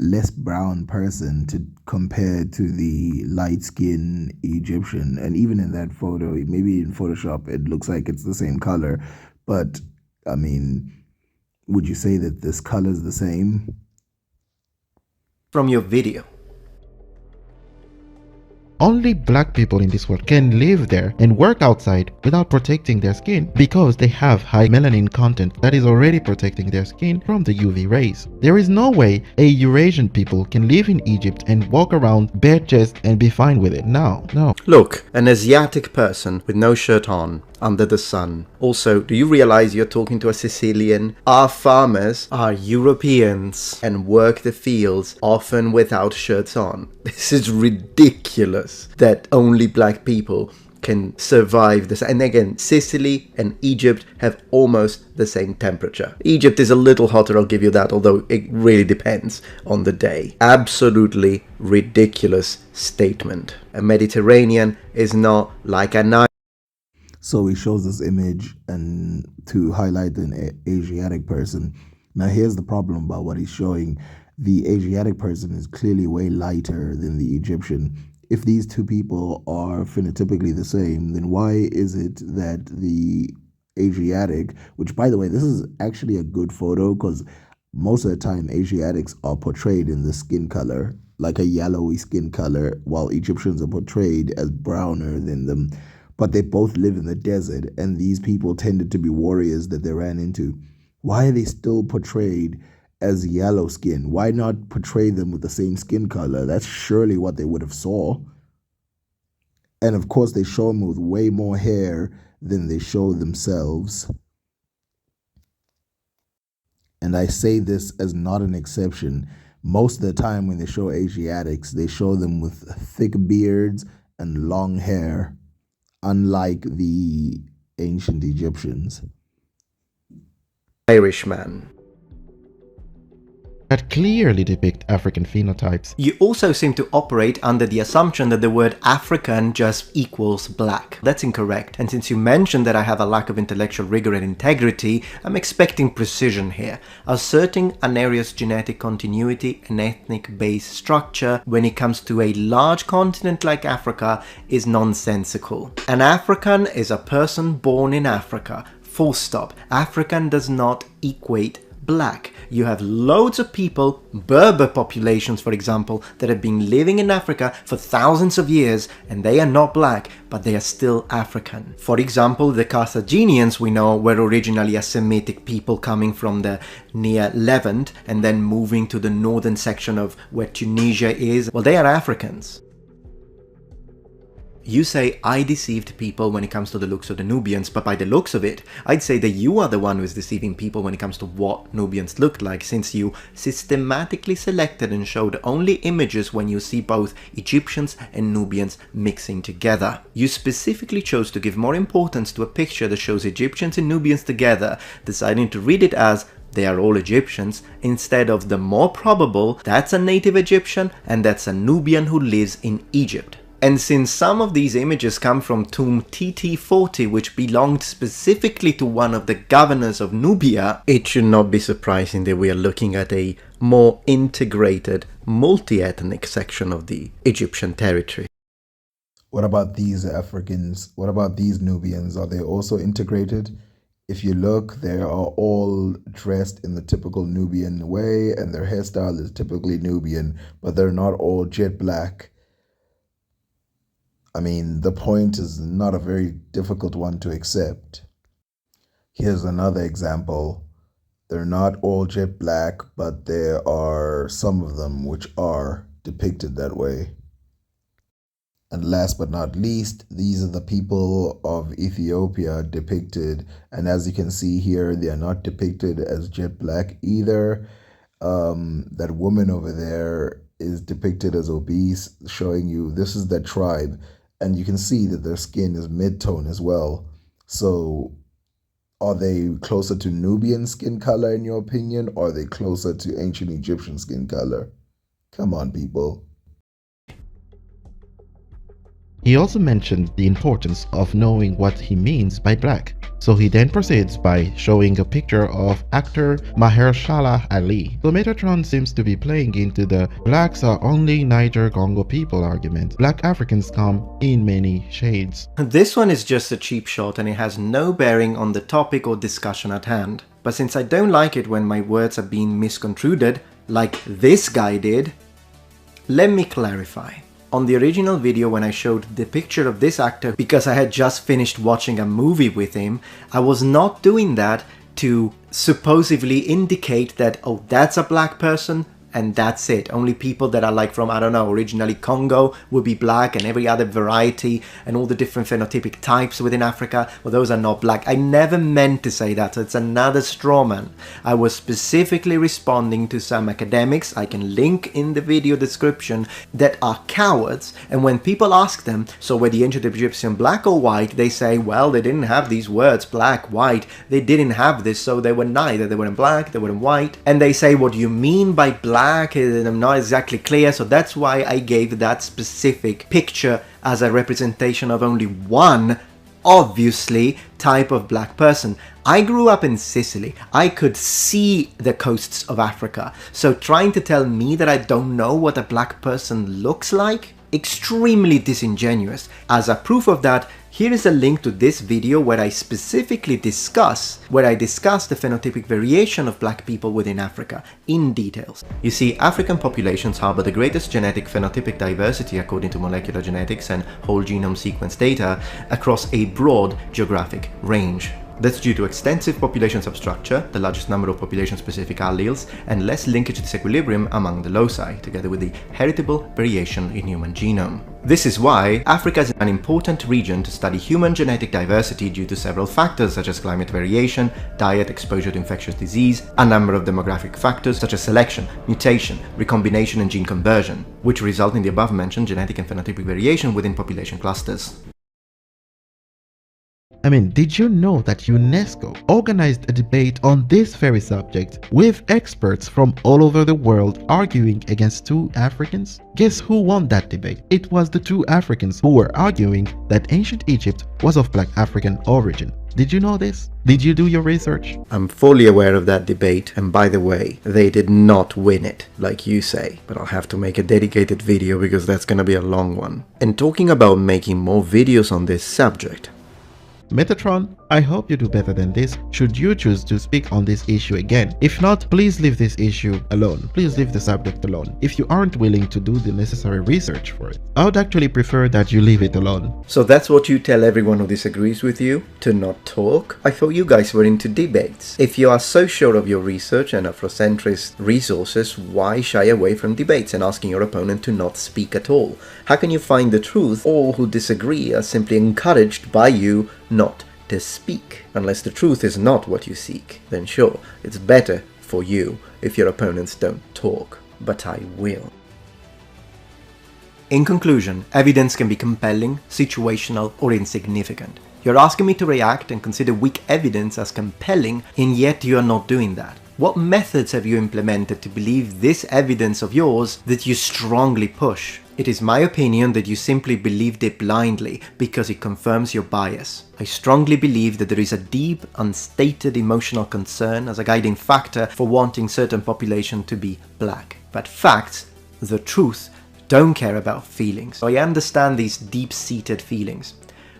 less brown person to compare to the light-skinned Egyptian. And even in that photo, maybe in Photoshop, it looks like it's the same color. But, I mean, would you say that this color is the same? from your video. Only black people in this world can live there and work outside without protecting their skin because they have high melanin content that is already protecting their skin from the UV rays. There is no way a Eurasian people can live in Egypt and walk around bare chest and be fine with it. No. Look, an Asiatic person with no shirt on, under the sun. Also, do you realize you're talking to a Sicilian? Our farmers are Europeans and work the fields, often without shirts on. This is ridiculous that only black people can survive this. And again, Sicily and Egypt have almost the same temperature. Egypt is a little hotter, I'll give you that, although it really depends on the day. Absolutely ridiculous statement. A Mediterranean is not like an island. So he shows this image and to highlight an Asiatic person. Now here's the problem about what he's showing. The Asiatic person is clearly way lighter than the Egyptian. If these two people are phenotypically the same, then why is it that the Asiatic, which by the way, this is actually a good photo because most of the time Asiatics are portrayed in the skin color, like a yellowy skin color, while Egyptians are portrayed as browner than them. But they both live in the desert, and these people tended to be warriors that they ran into. Why are they still portrayed as yellow skin? Why not portray them with the same skin color? That's surely what they would have saw. And of course, they show them with way more hair than they show themselves. And I say this as not an exception. Most of the time when they show Asiatics, they show them with thick beards and long hair, unlike the ancient Egyptians. Irishman. That clearly depict African phenotypes. You also seem to operate under the assumption that the word African just equals black. That's incorrect. And since you mentioned that I have a lack of intellectual rigor and integrity, I'm expecting precision here. Asserting an area's genetic continuity and ethnic base structure when it comes to a large continent like Africa is nonsensical. An African is a person born in Africa. Full stop. African does not equate black. You have loads of people, Berber populations for example, that have been living in Africa for thousands of years and they are not black, but they are still African. For example, the Carthaginians we know were originally a Semitic people coming from the near Levant and then moving to the northern section of where Tunisia is. Well, they are Africans. You say I deceived people when it comes to the looks of the Nubians, but by the looks of it, I'd say that you are the one who is deceiving people when it comes to what Nubians looked like, since you systematically selected and showed only images when you see both Egyptians and Nubians mixing together. You specifically chose to give more importance to a picture that shows Egyptians and Nubians together, deciding to read it as they are all Egyptians, instead of the more probable, that's a native Egyptian and that's a Nubian who lives in Egypt. And since some of these images come from tomb TT40, which belonged specifically to one of the governors of Nubia, it should not be surprising that we are looking at a more integrated, multi-ethnic section of the Egyptian territory. What about these Africans? What about these Nubians? Are they also integrated? If you look, they are all dressed in the typical Nubian way, and their hairstyle is typically Nubian, but they're not all jet black. I mean, the point is not a very difficult one to accept. Here's another example. They're not all jet black, but there are some of them which are depicted that way. And last but not least, these are the people of Ethiopia depicted. And as you can see here, they are not depicted as jet black either. That woman over there is depicted as obese, showing you this is their tribe. And you can see that their skin is mid-tone as well. So are they closer to Nubian skin color in your opinion, or are they closer to ancient Egyptian skin color? Come on, people. He also mentioned the importance of knowing what he means by black. So he then proceeds by showing a picture of actor Mahershala Ali. So Metatron seems to be playing into the blacks are only Niger-Congo people argument. Black Africans come in many shades. This one is just a cheap shot and it has no bearing on the topic or discussion at hand. But since I don't like it when my words are being misconstrued, like this guy did, let me clarify. On the original video when I showed the picture of this actor because I had just finished watching a movie with him, I was not doing that to supposedly indicate that, oh, that's a black person and that's it. Only people that are like from, I don't know, originally Congo would be black, and every other variety and all the different phenotypic types within Africa, well, those are not black. I never meant to say that, so it's another straw man. I was specifically responding to some academics, I can link in the video description, that are cowards, and when people ask them, so were the ancient Egyptian black or white, they say, well, they didn't have these words, black, white, they didn't have this, so they were neither, they weren't black, they weren't white, and they say, what do you mean by black? I'm not exactly clear, so that's why I gave that specific picture as a representation of only one, obviously, type of black person. I grew up in Sicily. I could see the coasts of Africa. So trying to tell me that I don't know what a black person looks like? extremely disingenuous. As a proof of that, here is a link to this video where I specifically discuss the phenotypic variation of black people within Africa in details. You see, African populations harbor the greatest genetic phenotypic diversity according to molecular genetics and whole genome sequence data across a broad geographic range. That's due to extensive population substructure, the largest number of population-specific alleles, and less linkage disequilibrium among the loci, together with the heritable variation in human genome. This is why Africa is an important region to study human genetic diversity due to several factors such as climate variation, diet, exposure to infectious disease, a number of demographic factors such as selection, mutation, recombination and gene conversion, which result in the above-mentioned genetic and phenotypic variation within population clusters. Did you know that UNESCO organized a debate on this very subject with experts from all over the world arguing against two Africans? Guess who won that debate? It was the two Africans who were arguing that ancient Egypt was of Black African origin. Did you know this? Did you do your research? I'm fully aware of that debate, and by the way, they did not win it, like you say, but I'll have to make a dedicated video because that's gonna be a long one. And talking about making more videos on this subject, Metatron, I hope you do better than this should you choose to speak on this issue again. If not, please leave this issue alone. Please leave the subject alone if you aren't willing to do the necessary research for it. I would actually prefer that you leave it alone. So that's what you tell everyone who disagrees with you? To not talk? I thought you guys were into debates. If you are so sure of your research and Afrocentrist resources, why shy away from debates and asking your opponent to not speak at all? How can you find the truth? All who disagree are simply encouraged by you not to speak. Unless the truth is not what you seek, then sure, it's better for you if your opponents don't talk. But I will. In conclusion, evidence can be compelling, situational, or insignificant. You're asking me to react and consider weak evidence as compelling, and yet you are not doing that. What methods have you implemented to believe this evidence of yours that you strongly push? It is my opinion that you simply believed it blindly because it confirms your bias. I strongly believe that there is a deep, unstated emotional concern as a guiding factor for wanting certain population to be black. But facts, the truth, don't care about feelings. I understand these deep-seated feelings.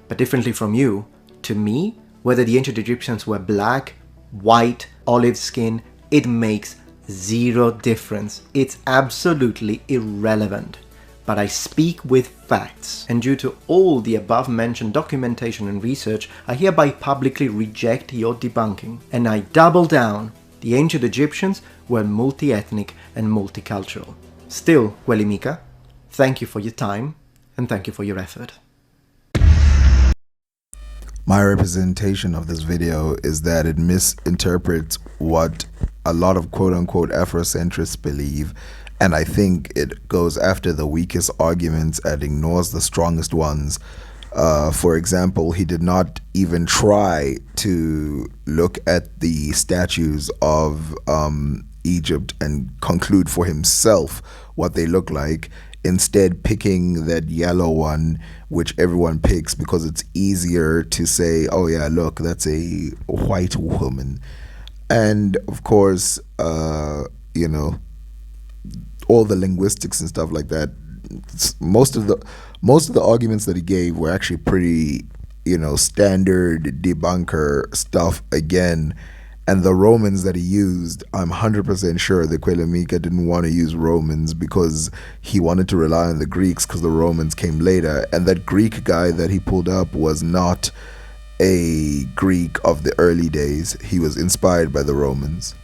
But differently from you, to me, whether the ancient Egyptians were black, white, olive skin, it makes zero difference. It's absolutely irrelevant. But I speak with facts, and due to all the above-mentioned documentation and research, I hereby publicly reject your debunking. And I double down. The ancient Egyptians were multi-ethnic and multicultural. Still, kuelimika, thank you for your time, and thank you for your effort. My representation of this video is that it misinterprets what a lot of quote-unquote Afrocentrists believe, and I think it goes after the weakest arguments and ignores the strongest ones. For example, he did not even try to look at the statues of Egypt and conclude for himself what they look like, instead picking that yellow one, which everyone picks because it's easier to say, oh yeah, look, that's a white woman. And of course, you know, all the linguistics and stuff like that. Most of the arguments that he gave were actually pretty, you know, standard debunker stuff again. And the Romans that he used, I'm 100% sure that kuelimika didn't want to use Romans because he wanted to rely on the Greeks because the Romans came later. And that Greek guy that he pulled up was not a Greek of the early days. He was inspired by the Romans.